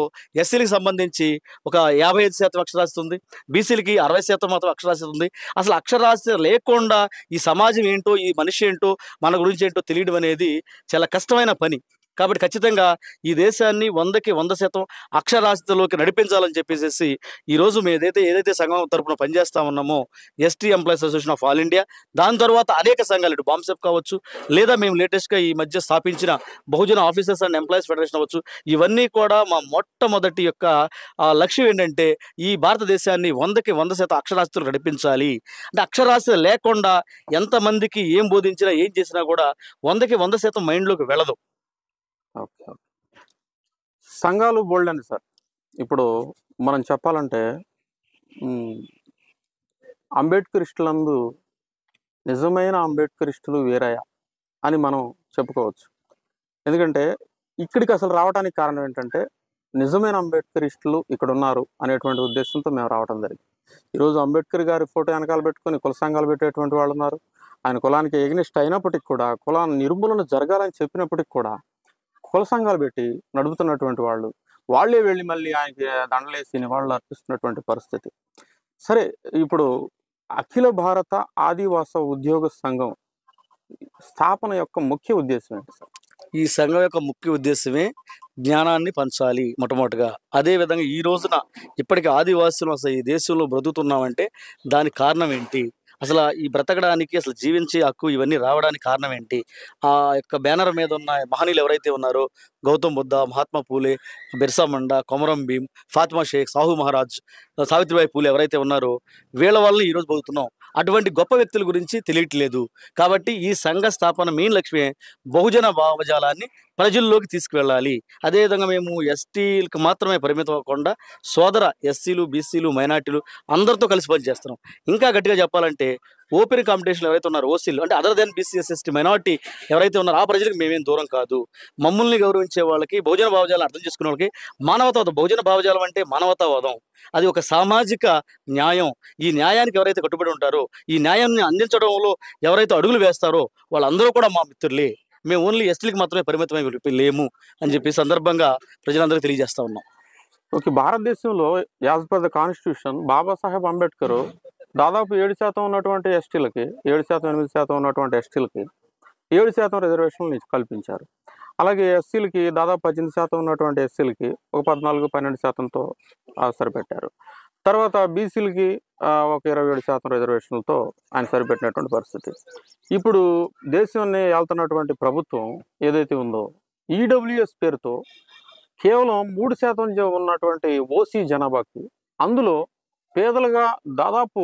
ఎస్సీలకు సంబంధించి ఒక 55% అక్షరాస్యత ఉంది, బీసీలకి 60% మాత్రం అక్షరాస్యత ఉంది. అసలు అక్షరాస్యత లేకుండా ఈ సమాజం ఏంటో, ఈ మనిషి ఏంటో, మన గురించి ఏంటో తెలియడం అనేది చాలా కష్టమైన పని. కాబట్టి ఖచ్చితంగా ఈ దేశాన్ని 100కి 100% అక్షరాస్యతలోకి నడిపించాలని చెప్పేసి ఈరోజు మేము ఏదైతే సంఘం తరపున పనిచేస్తా ఉన్నామో ST employees association of all India, దాని తర్వాత అనేక సంఘాలు, ఇటు బాంసెప్ కావచ్చు, లేదా మేము లేటెస్ట్గా ఈ మధ్య స్థాపించిన బహుజన ఆఫీసర్స్ అండ్ ఎంప్లాయీస్ ఫెడరేషన్ అవ్వచ్చు, ఇవన్నీ కూడా మా మొట్టమొదటి యొక్క లక్ష్యం ఏంటంటే ఈ భారతదేశాన్ని 100కి 100% అక్షరాస్యతలు నడిపించాలి. అంటే అక్షరాస్యత లేకుండా ఎంతమందికి ఏం బోధించినా ఏం చేసినా కూడా 100కి 100% మైండ్లోకి వెళ్ళదు. ఓకే. సంఘాలు బోల్డ్ అండి సార్. ఇప్పుడు మనం చెప్పాలంటే అంబేద్కరిస్టులందు నిజమైన అంబేద్కరిస్టులు వేరయ్యా అని మనం చెప్పుకోవచ్చు. ఎందుకంటే ఇక్కడికి అసలు రావడానికి కారణం ఏంటంటే నిజమైన అంబేద్కరిస్టులు ఇక్కడ ఉన్నారు అనేటువంటి ఉద్దేశంతో మేము రావడం జరిగింది. ఈరోజు అంబేద్కర్ గారి ఫోటో వెనకాల పెట్టుకొని కుల సంఘాలు పెట్టేటువంటి వాళ్ళు ఉన్నారు. ఆయన కులానికి ఎగ్నిస్ట్ అయినప్పటికి కూడా, కులాన్ని నిర్మూలన జరగాలని చెప్పినప్పటికి కూడా కుల సంఘాలు పెట్టి నడుపుతున్నటువంటి వాళ్ళే వెళ్ళి మళ్ళీ ఆయనకి దండలేసి నివాళులు అర్పిస్తున్నటువంటి పరిస్థితి. సరే, ఇప్పుడు అఖిల భారత ఆదివాస ఉద్యోగ సంఘం స్థాపన యొక్క ముఖ్య ఉద్దేశం ఏంటి సార్? ఈ సంఘం యొక్క ముఖ్య ఉద్దేశమే జ్ఞానాన్ని పంచాలి మొట్టమొదటిగా. అదేవిధంగా ఈ రోజున ఇప్పటికీ ఆదివాసులు అసలు ఈ దేశంలో బ్రతుకుతున్నామంటే దానికి కారణం ఏంటి, అసలు ఈ బ్రతకడానికి, అసలు జీవించే హక్కు ఇవన్నీ రావడానికి కారణం ఏంటి? ఆ యొక్క బ్యానర్ మీద ఉన్న మహనీయులు ఎవరైతే ఉన్నారో, గౌతమ్ బుద్ధ, మహాత్మా పూలే, బిర్సా ముండా, కొమరం భీం, ఫాతిమా షేక్, సాహు మహారాజ్, సావిత్రిబాయి పూలే ఎవరైతే ఉన్నారో వీళ్ళ వల్ల ఈరోజు బతుకుతున్నాం. అటువంటి గొప్ప వ్యక్తుల గురించి తెలియట్లేదు. కాబట్టి ఈ సంఘ స్థాపన మెయిన్ లక్ష్యమే బహుజన భావజాలాన్ని ప్రజల్లోకి తీసుకువెళ్ళాలి. అదేవిధంగా మేము ఎస్టీలకు మాత్రమే పరిమితం అవ్వకుండా సోదర ఎస్సీలు, బీసీలు, మైనార్టీలు అందరితో కలిసి పనిచేస్తున్నాం. ఇంకా గట్టిగా చెప్పాలంటే ఓపెన్ కాంపిటీషన్ ఎవరైతే ఉన్నారో ఓసీలు, అంటే other than BC, ST, minority ఎవరైతే ఉన్నారో ఆ ప్రజలకు మేమేం దూరం కాదు. మమ్మల్ని గౌరవించే వాళ్ళకి, బహుజన భావజాలను అర్థం చేసుకునే వాళ్ళకి మానవతావాదం, బహుజన భావజాలం అంటే మానవతావాదం, అది ఒక సామాజిక న్యాయం. ఈ న్యాయానికి ఎవరైతే కట్టుబడి ఉంటారో, ఈ న్యాయాన్ని అందించడంలో ఎవరైతే అడుగులు వేస్తారో వాళ్ళందరూ కూడా మా మిత్రులే. మేము ఓన్లీ ఎస్టీలకు మాత్రమే పరిమితమై లేము అని చెప్పి సందర్భంగా ప్రజలందరికీ తెలియజేస్తా ఉన్నాం. ఓకే. భారతదేశంలో as per the constitution Babasaheb Ambedkar దాదాపు 7% ఉన్నటువంటి ఎస్టీలకి, 7%, 8% ఉన్నటువంటి ఎస్టీలకి 7% రిజర్వేషన్లు కల్పించారు. అలాగే ఎస్సీలకి దాదాపు 18% ఉన్నటువంటి ఎస్సీలకి ఒక 14-12%తో సరిపెట్టారు. తర్వాత బీసీలకి ఒక 27% రిజర్వేషన్లతో ఆయన సరిపెట్టినటువంటి పరిస్థితి. ఇప్పుడు దేశాన్ని వెళ్తున్నటువంటి ప్రభుత్వం ఏదైతే ఉందో ఈడబ్ల్యూఎస్ పేరుతో కేవలం 3% ఉన్నటువంటి ఓసీ జనాభాకి, అందులో పేదలుగా దాదాపు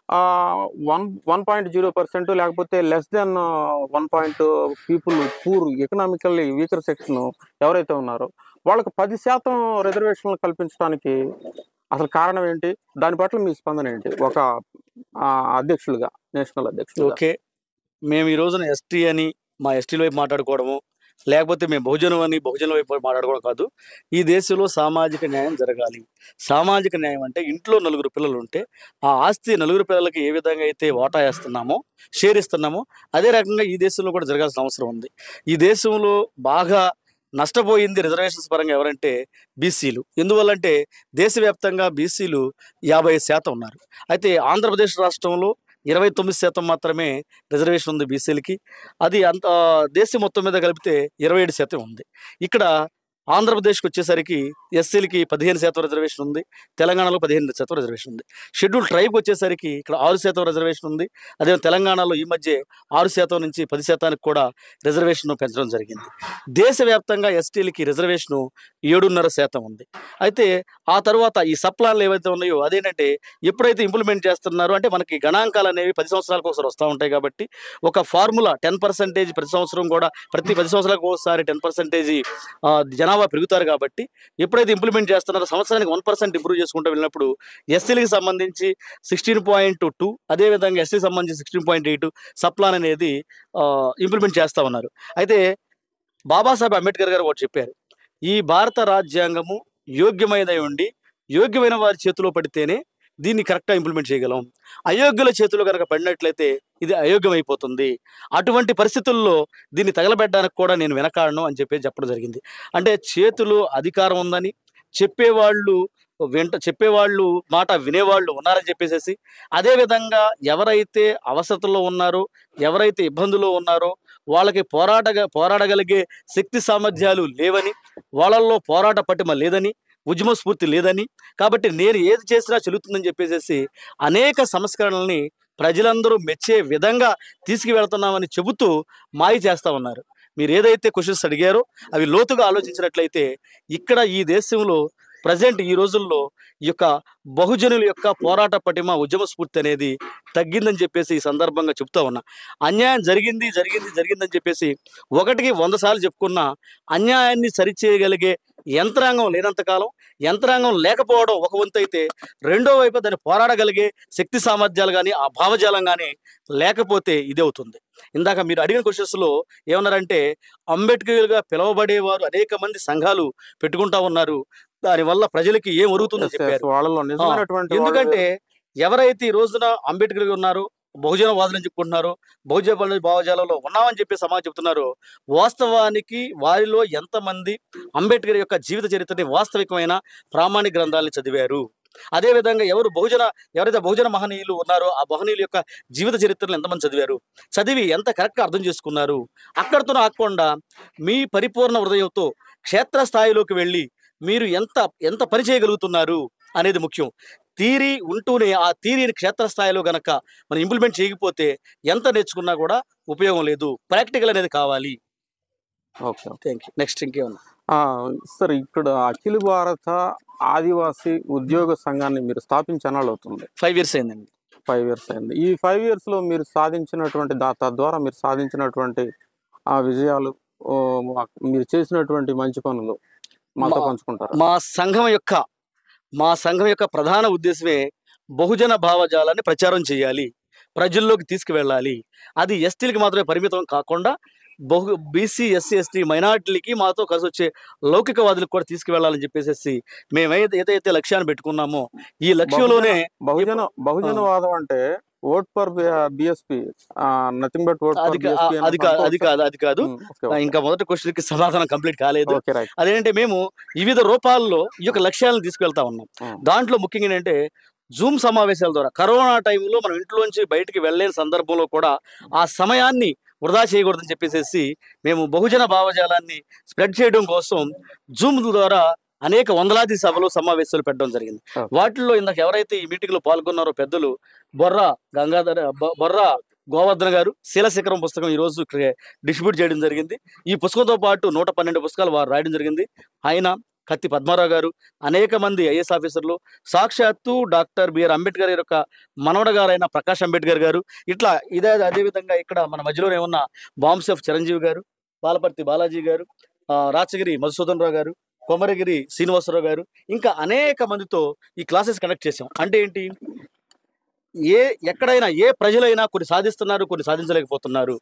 1.0% లేకపోతే less than 1 people poor economically weaker section ఎవరైతే ఉన్నారో వాళ్ళకి 10% రిజర్వేషన్లు కల్పించడానికి అసలు కారణం ఏంటి? దాని పట్ల మీ స్పందన ఏంటి ఒక అధ్యక్షులుగా, నేషనల్ అధ్యక్షులుగా? ఓకే, మేము ఈ రోజున ఎస్టీ అని మా ఎస్టీల వైపు మాట్లాడుకోవడము, లేకపోతే మేము బహుజనం అని బహుజనుల వైపు మాట్లాడుకోవడం కాదు. ఈ దేశంలో సామాజిక న్యాయం జరగాలి. సామాజిక న్యాయం అంటే ఇంట్లో 4 పిల్లలు ఉంటే ఆ ఆస్తి 4 పిల్లలకి ఏ విధంగా అయితే వాటా వేస్తున్నామో, షేర్ ఇస్తున్నామో, అదే రకంగా ఈ దేశంలో కూడా జరగాల్సిన అవసరం ఉంది. ఈ దేశంలో బాగా నష్టపోయింది రిజర్వేషన్స్ పరంగా ఎవరంటే బీసీలు. ఎందువల్లంటే దేశవ్యాప్తంగా బీసీలు 55% ఉన్నారు. అయితే ఆంధ్రప్రదేశ్ రాష్ట్రంలో 29% మాత్రమే రిజర్వేషన్ ఉంది బీసీలకి. అది అంత దేశం మొత్తం మీద కలిపితే 27% ఉంది. ఇక్కడ ఆంధ్రప్రదేశ్కి వచ్చేసరికి ఎస్సీలకి 15% రిజర్వేషన్ ఉంది, తెలంగాణలో 15% రిజర్వేషన్ ఉంది. షెడ్యూల్ ట్రైబ్కి వచ్చేసరికి ఇక్కడ 6% రిజర్వేషన్ ఉంది. అదే తెలంగాణలో ఈ మధ్య 6% నుంచి 10% కూడా రిజర్వేషన్ పెంచడం జరిగింది. దేశవ్యాప్తంగా ఎస్టీలకి రిజర్వేషన్ 7.5% ఉంది. అయితే ఆ తర్వాత ఈ సప్లాన్లు ఏవైతే ఉన్నాయో అదేంటంటే ఎప్పుడైతే ఇంప్లిమెంట్ చేస్తున్నారో అంటే మనకి గణాంకాలు అనేవి 10 సంవత్సరాలకు ఒకసారి వస్తూ ఉంటాయి కాబట్టి ఒక ఫార్ములా 10% ప్రతి సంవత్సరం కూడా ప్రతి 10 సంవత్సరాలకు ఒకసారి 10% జనాభా పెరుగుతారు కాబట్టి ఎప్పుడైతే ఇంప్లిమెంట్ చేస్తున్నారో సంవత్సరానికి 1% ఇంప్రూవ్ చేసుకుంటూ వెళ్ళినప్పుడు ఎస్సీలకు సంబంధించి 16.2, అదేవిధంగా ఎస్సీకి సంబంధించి 16.8 సప్లాన్ అనేది ఇంప్లిమెంట్ చేస్తూ ఉన్నారు. అయితే బాబాసాహెబ్ అంబేద్కర్ గారు ఒకటి చెప్పారు, ఈ భారత రాజ్యాంగము యోగ్యమైనదై ఉండి యోగ్యమైన వారి చేతిలో పడితేనే దీన్ని కరెక్ట్గా ఇంప్లిమెంట్ చేయగలం. అయోగ్యుల చేతిలో కనుక పడినట్లయితే ఇది అయోగ్యమైపోతుంది. అటువంటి పరిస్థితుల్లో దీన్ని తగలబెట్టడానికి కూడా నేను వెనకాడను అని చెప్పడం జరిగింది. అంటే చేతిలో అధికారం ఉందని చెప్పేవాళ్ళు మాట వినేవాళ్ళు ఉన్నారని చెప్పేసి, అదేవిధంగా ఎవరైతే అవసరతలో ఉన్నారో, ఎవరైతే ఇబ్బందుల్లో ఉన్నారో వాళ్ళకి పోరాడగలిగే శక్తి సామర్థ్యాలు లేవని, వాళ్ళల్లో పోరాట పటిమ లేదని, ఉద్యమ స్ఫూర్తి లేదని, కాబట్టి నేను ఏది చేసినా చెల్లుతుందని చెప్పేసి అనేక సంస్కరణల్ని ప్రజలందరూ మెచ్చే విధంగా తీసుకువెళ్తున్నామని చెబుతూ మాయ చేస్తూ ఉన్నారు. మీరు ఏదైతే క్వశ్చన్స్ అడిగారో అవి లోతుగా ఆలోచించినట్లయితే ఇక్కడ ఈ దేశంలో ప్రజెంట్ ఈ రోజుల్లో ఈ యొక్క బహుజనుల యొక్క పోరాట పటిమ, ఉద్యమ స్ఫూర్తి అనేది తగ్గిందని చెప్పేసి ఈ సందర్భంగా చెప్తా ఉన్నా. అన్యాయం జరిగిందని చెప్పేసి 100కి 100 సార్లు చెప్పుకున్న అన్యాయాన్ని సరిచేయగలిగే యంత్రాంగం లేనంతకాలం, యంత్రాంగం లేకపోవడం ఒక వంతు అయితే, రెండో వైపు దాన్ని పోరాడగలిగే శక్తి సామర్థ్యాలు కానీ ఆ భావజాలం కానీ లేకపోతే ఇదే అవుతుంది. ఇందాక మీరు అడిగిన క్వశ్చన్స్లో ఏమన్నారంటే అంబేద్కర్గా పిలువబడేవారు అనేక మంది సంఘాలు పెట్టుకుంటా ఉన్నారు, దానివల్ల ప్రజలకి ఏం ఒరుగుతుందని చెప్పారు. ఎందుకంటే ఎవరైతే ఈ రోజున అంబేద్కర్ ఉన్నారో, బహుజన వాదులని చెప్పుకుంటున్నారో, బహుజన భావజాలంలో ఉన్నామని చెప్పి సమాజం చెప్తున్నారు, వాస్తవానికి వారిలో ఎంతమంది అంబేద్కర్ యొక్క జీవిత చరిత్రని వాస్తవికమైన ప్రామాణిక గ్రంథాలను చదివారు? అదేవిధంగా ఎవరైతే బహుజన మహనీయులు ఉన్నారో ఆ మహనీయుల యొక్క జీవిత చరిత్రను ఎంతమంది చదివారు, చదివి ఎంత కరెక్ట్గా అర్థం చేసుకున్నారు? అక్కడితో ఆగకుండా మీ పరిపూర్ణ హృదయంతో క్షేత్రస్థాయిలోకి వెళ్ళి మీరు ఎంత పని చేయగలుగుతున్నారు అనేది ముఖ్యం. థియరీ ఉంటూనే ఆ థియరీని క్షేత్రస్థాయిలో గనక మనం ఇంప్లిమెంట్ చేయకపోతే ఎంత నేర్చుకున్నా కూడా ఉపయోగం లేదు. ప్రాక్టికల్ అనేది కావాలి. Okay, thank you. నెక్స్ట్ ఇంకేమన్నా సార్? ఇక్కడ అఖిల భారత ఆదివాసీ ఉద్యోగ సంఘాన్ని మీరు స్థాపించి ఎన్నాళ్ళు అవుతుంది? 5 years అయిందండి. 5 years అయింది. ఈ 5 yearsలో మీరు సాధించినటువంటి తద్వారా మీరు సాధించినటువంటి ఆ విజయాలు, మీరు చేసినటువంటి మంచి పనులు మాతో పంచుకుంటారు? మా సంఘం యొక్క ప్రధాన ఉద్దేశమే బహుజన భావజాలాన్ని ప్రచారం చేయాలి, ప్రజల్లోకి తీసుకువెళ్ళాలి. అది ఎస్టీలకి మాత్రమే పరిమితం కాకుండా బీసీ, ఎస్సీ, ఎస్టీ మైనార్టీలకి మాతో కలిసి వచ్చే లౌకికవాదులకు కూడా తీసుకువెళ్ళాలని చెప్పేసి మేము ఏదైతే లక్ష్యాన్ని పెట్టుకున్నామో ఈ లక్ష్యంలోనే బహుజనవాదం అంటే vote for BSP, nothing but vote for BSP. అది కాదు. ఇంకా మొదటి క్వశ్చన్ కి సమాధానం కంప్లీట్ కాలేదు. అదేంటే మేము వివిధ రూపాల్లో ఈ యొక్క లక్ష్యాలను తీసుకెళ్తా ఉన్నాం. దాంట్లో ముఖ్యంగా ఏంటంటే జూమ్ సమావేశాల ద్వారా కరోనా టైంలో మనం ఇంట్లోంచి బయటికి వెళ్ళలేని సందర్భంలో కూడా ఆ సమయాన్ని వృధా చేయకూడదని చెప్పేసి మేము బహుజన భావజాలాన్ని స్ప్రెడ్ చేయడం కోసం జూమ్ ద్వారా అనేక వందలాది సభలు, సమావేశాలు పెట్టడం జరిగింది. వాటిల్లో ఇందాక ఎవరైతే ఈ మీటింగ్ లో పాల్గొన్నారో పెద్దలు బొర్రా గోవర్ధన్ గారు శీలశిఖరం పుస్తకం ఈ రోజు డిస్ట్రిబ్యూట్ చేయడం జరిగింది. ఈ పుస్తకంతో పాటు 112 పుస్తకాలు వారు రాయడం జరిగింది. ఆయన కత్తి పద్మారావు గారు, అనేక మంది ఐఏఎస్ ఆఫీసర్లు, సాక్షాత్తు డాక్టర్ బిఆర్ అంబేద్కర్ గారి యొక్క మనవడ గారైన ప్రకాష్ అంబేద్కర్ గారు, ఇట్లా అదేవిధంగా ఇక్కడ మన మధ్యలోనే ఉన్న బాంబ్సెఫ్ చిరంజీవి గారు, బాలపర్తి బాలాజీ గారు, రాచగిరి మధుసూదన్ రావు గారు, కొమరగిరి శ్రీనివాసరావు గారు, ఇంకా అనేక మందితో ఈ క్లాసెస్ కండక్ట్ చేసాం. అంటే ఏంటి, ఎక్కడైనా ఏ ప్రజలైనా కొన్ని సాధిస్తున్నారు, కొన్ని సాధించలేకపోతున్నారు.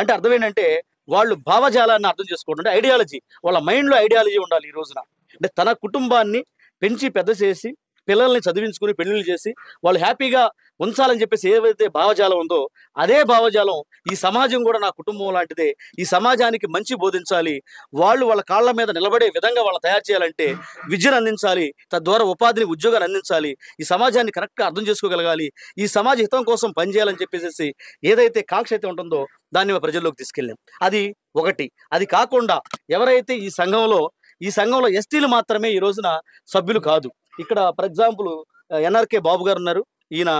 అంటే అర్థం ఏంటంటే వాళ్ళు భావజాలాన్ని అర్థం చేసుకోవడం, అంటే ఐడియాలజీ, వాళ్ళ మైండ్లో ఐడియాలజీ ఉండాలి. ఈ రోజున అంటే తన కుటుంబాన్ని పెంచి పెద్ద చేసి పిల్లల్ని చదివించుకుని పెళ్లిళ్ళు చేసి వాళ్ళు హ్యాపీగా ఉంచాలని చెప్పేసి ఏవైతే భావజాలం ఉందో అదే భావజాలం ఈ సమాజం కూడా నా కుటుంబం లాంటిదే, ఈ సమాజానికి మంచి బోధించాలి, వాళ్ళ కాళ్ళ మీద నిలబడే విధంగా వాళ్ళు తయారు చేయాలంటే విద్యను అందించాలి, తద్వారా ఉపాధిని ఉద్యోగాన్ని అందించాలి, ఈ సమాజాన్ని కరెక్ట్గా అర్థం చేసుకోగలగాలి, ఈ సమాజ హితం కోసం పనిచేయాలని చెప్పేసి ఏదైతే కాంక్ష అయితే ఉంటుందో దాన్ని ప్రజల్లోకి తీసుకెళ్ళాం. అది ఒకటి. అది కాకుండా ఎవరైతే ఈ సంఘంలో ఎస్టీలు మాత్రమే ఈ రోజున సభ్యులు కాదు. ఇక్కడ ఫర్ ఎగ్జాంపుల్ ఎన్ఆర్కే బాబు గారు ఉన్నారు. ఈయన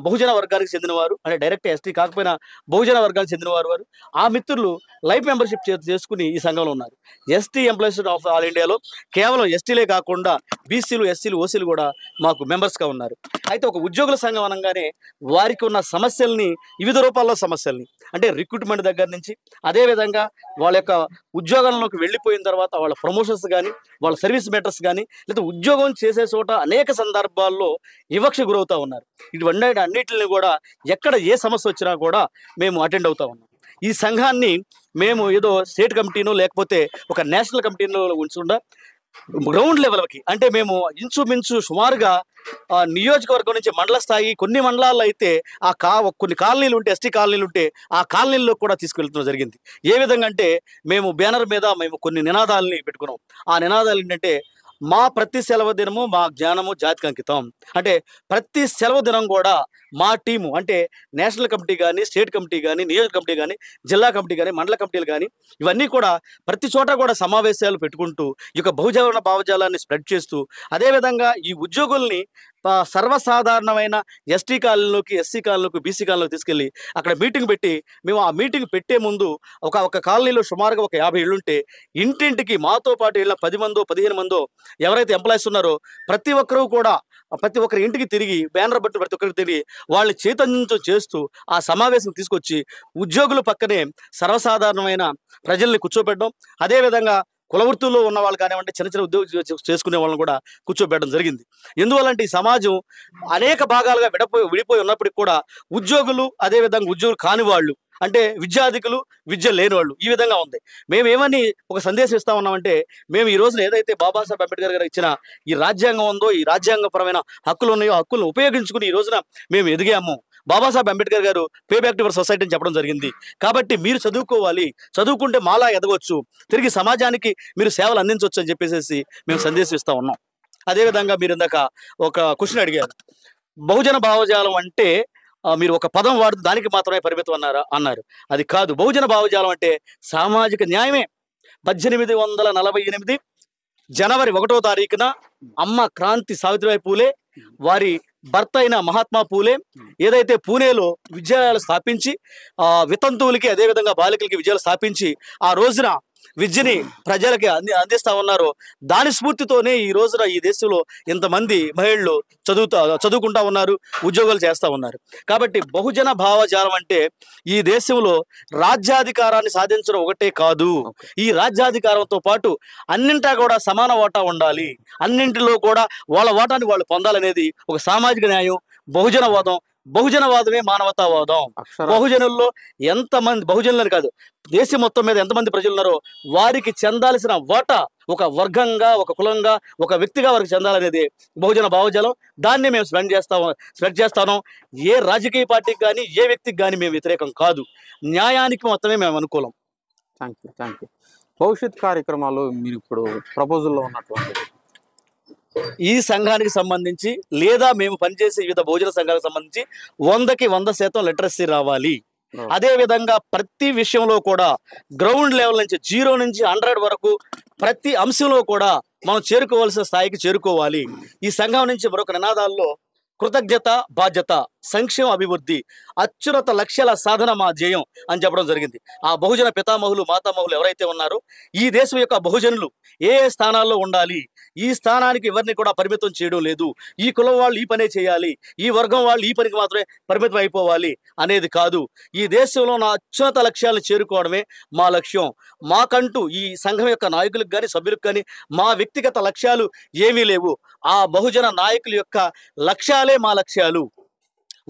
బహుజన వర్గానికి చెందినవారు, అంటే డైరెక్ట్ ఎస్టీ కాకపోయినా బహుజన వర్గానికి చెందినవారు. ఆ మిత్రులు లైఫ్ మెంబర్షిప్ చేసుకుని ఈ సంఘంలో ఉన్నారు. ఎస్టీ ఎంప్లాయీస్ ఆఫ్ ఆల్ ఇండియాలో కేవలం ఎస్టీలే కాకుండా బీసీలు, ఎస్సీలు, ఓసీలు కూడా మాకు మెంబర్స్గా ఉన్నారు. అయితే ఒక ఉద్యోగుల సంఘం అనగానే వారికి ఉన్న సమస్యల్ని, వివిధ రూపాల్లో సమస్యల్ని, అంటే రిక్రూట్మెంట్ దగ్గర నుంచి, అదేవిధంగా వాళ్ళ యొక్క ఉద్యోగంలోకి వెళ్ళిపోయిన తర్వాత వాళ్ళ ప్రమోషన్స్ కానీ, వాళ్ళ సర్వీస్ మ్యాటర్స్ కానీ, లేదా ఉద్యోగం చేసే చోట అనేక సందర్భాల్లో వివక్ష గురవుతూ ఉన్నారు. ఇటువంటి అన్నిటిని కూడా ఎక్కడ ఏ సమస్య వచ్చినా కూడా మేము అటెండ్ అవుతా ఉన్నాం. ఈ సంఘాన్ని మేము ఏదో స్టేట్ కమిటీనో లేకపోతే ఒక నేషనల్ కమిటీలో ఉంచకుండా గ్రౌండ్ లెవెల్కి, అంటే మేము ఇంచుమించు సుమారుగా నియోజకవర్గం నుంచి మండల స్థాయి, కొన్ని మండలాల్లో అయితే కొన్ని కాలనీలు ఉంటే, ఎస్టీ కాలనీలు ఉంటే ఆ కాలనీల్లో కూడా తీసుకెళ్తున్న జరిగింది. ఏ విధంగా అంటే మేము బ్యానర్ మీద మేము కొన్ని నినాదాలని పెట్టుకున్నాం. ఆ నినాదాలు ఏంటంటే మా ప్రతి సెలవు దినము మా జ్ఞానము జాతికి అంకితం. అంటే ప్రతి సెలవు దినం కూడా మా టీము, అంటే నేషనల్ కమిటీ కానీ, స్టేట్ కమిటీ కానీ, నియోజక కమిటీ కానీ, జిల్లా కమిటీ కానీ, మండల కమిటీలు కానీ, ఇవన్నీ కూడా ప్రతి చోట కూడా సమావేశాలు పెట్టుకుంటూ ఈ యొక్క బహుజన భావజాలాన్ని స్ప్రెడ్ చేస్తూ, అదేవిధంగా ఈ ఉద్యోగుల్ని సర్వసాధారణమైన ఎస్టీ కాలనీలోకి, ఎస్సీ కాలనీలోకి, బీసీ కాలనీలోకి తీసుకెళ్ళి అక్కడ మీటింగ్ పెట్టి, మేము ఆ మీటింగ్ పెట్టే ముందు ఒక కాలనీలో సుమారుగా ఒక 50 ఇళ్ళుంటే ఇంటింటికి మాతో పాటు వెళ్ళిన 10 మందో 15 మందో ఎవరైతే ఎంప్లాయీస్ ఉన్నారో ప్రతి ఒక్కరి ఇంటికి తిరిగి బ్యానర్ బట్టి ప్రతి ఒక్కరికి తిరిగి వాళ్ళని చైతన్యం చేస్తూ ఆ సమావేశం తీసుకొచ్చి ఉద్యోగుల పక్కనే సర్వసాధారణమైన ప్రజల్ని కూర్చోబెట్టడం, అదేవిధంగా కులవృత్తుల్లో ఉన్న వాళ్ళు కానివ్వండి, చిన్న చిన్న ఉద్యోగం చేసుకునే వాళ్ళని కూడా కూర్చోబెట్టడం జరిగింది. ఎందువల్లంటే ఈ సమాజం అనేక భాగాలుగా విడిపోయి ఉన్నప్పటికీ కూడా ఉద్యోగులు, అదేవిధంగా ఉద్యోగులు కాని వాళ్ళు, అంటే విద్యాధికులు, విద్య లేని వాళ్ళు, ఈ విధంగా ఉంది. మేమేమని ఒక సందేశం ఇస్తా ఉన్నామంటే, మేము ఈ రోజున ఏదైతే బాబాసాహెబ్ అంబేద్కర్ గారు ఇచ్చిన ఈ రాజ్యాంగం ఉందో, ఈ రాజ్యాంగపరమైన హక్కులు ఉన్నాయో, హక్కులను ఉపయోగించుకుని ఈ రోజున మేము ఎదిగాము. బాబాసాహెబ్ అంబేద్కర్ గారు pay back to your society అని చెప్పడం జరిగింది. కాబట్టి మీరు చదువుకోవాలి, చదువుకుంటే మాలా ఎదగవచ్చు, తిరిగి సమాజానికి మీరు సేవలు అందించవచ్చు అని చెప్పేసి మేము సందేశం ఇస్తా ఉన్నాం. అదేవిధంగా మీరు ఇందాక ఒక క్వశ్చన్ అడిగారు, బహుజన భావజాలం అంటే మీరు ఒక పదం వాడుతూ దానికి మాత్రమే పరిమితం అన్నారు. అది కాదు. బహుజన భావజాలం అంటే సామాజిక న్యాయమే. 1848 జనవరి 1వ తారీఖున అమ్మ క్రాంతి సావిత్రిబాయి పూలే, వారి భర్త అయిన మహాత్మా పూలే ఏదైతే పూణేలో విద్యాలయాలు స్థాపించి వితంతువులకి, అదేవిధంగా బాలికలకి విద్యాలయాలు స్థాపించి ఆ రోజున విద్యని ప్రజలకి అందిస్తా ఉన్నారో, దాని స్ఫూర్తితోనే ఈ రోజున ఈ దేశంలో ఇంతమంది మహిళలు చదువుకుంటా ఉన్నారు, ఉద్యోగాలు చేస్తూ ఉన్నారు. కాబట్టి బహుజన భావజాలం అంటే ఈ దేశంలో రాజ్యాధికారాన్ని సాధించడం ఒకటే కాదు, ఈ రాజ్యాధికారంతో పాటు అన్నింటా కూడా సమాన వాటా ఉండాలి, అన్నింటిలో కూడా వాళ్ళ వాటాని వాళ్ళు పొందాలనేది ఒక సామాజిక న్యాయం, బహుజనవాదం. బహుజనవాదమే మానవతావాదం. బహుజనుల్లో ఎంతమంది, బహుజనులని కాదు, దేశం మొత్తం మీద ఎంతమంది ప్రజలు ఉన్నారో వారికి చెందాల్సిన వాటా ఒక వర్గంగా, ఒక కులంగా, ఒక వ్యక్తిగా వారికి చెందాలనేది బహుజన భావజాలం. దాన్ని మేము స్ప్రెడ్ చేస్తాను. ఏ రాజకీయ పార్టీకి కానీ, ఏ వ్యక్తికి కానీ మేము వ్యతిరేకం కాదు. న్యాయానికి మొత్తమే మేము అనుకూలం. Thank you. భవిష్యత్ కార్యక్రమాలు మీరు ఇప్పుడు ప్రపోజల్లో ఉన్నటువంటి ఈ సంఘానికి సంబంధించి, లేదా మేము పనిచేసే వివిధ బహుజన సంఘాలకు సంబంధించి 100కి 100% లిటరసీ రావాలి. అదే విధంగా ప్రతి విషయంలో కూడా గ్రౌండ్ లెవెల్ నుంచి 0 నుంచి 100 వరకు ప్రతి అంశంలో కూడా మనం చేరుకోవాల్సిన స్థాయికి చేరుకోవాలి. ఈ సంఘం నుంచి మరొక నినాదాల్లో కృతజ్ఞత, బాధ్యత, సంక్షేమ, అభివృద్ధి, అత్యున్నత లక్ష్యాల సాధన మా ధ్యేయం అని చెప్పడం జరిగింది. ఆ బహుజన పితామహులు, మాతామహులు ఎవరైతే ఉన్నారో ఈ దేశం యొక్క బహుజనులు ఏ ఏ స్థానాల్లో ఉండాలి, ఈ స్థానానికి ఎవరిని కూడా పరిమితం చేయడం లేదు, ఈ కులం వాళ్ళు ఈ పనే చేయాలి, ఈ వర్గం వాళ్ళు ఈ పనికి మాత్రమే పరిమితం అయిపోవాలి అనేది కాదు. ఈ దేశంలో నా అత్యున్నత లక్ష్యాలను చేరుకోవడమే మా లక్ష్యం. మాకంటూ ఈ సంఘం యొక్క నాయకులకు కానీ సభ్యులకు కానీ మా వ్యక్తిగత లక్ష్యాలు ఏమీ లేవు. ఆ బహుజన నాయకుల యొక్క లక్ష్యాలే మా లక్ష్యాలు.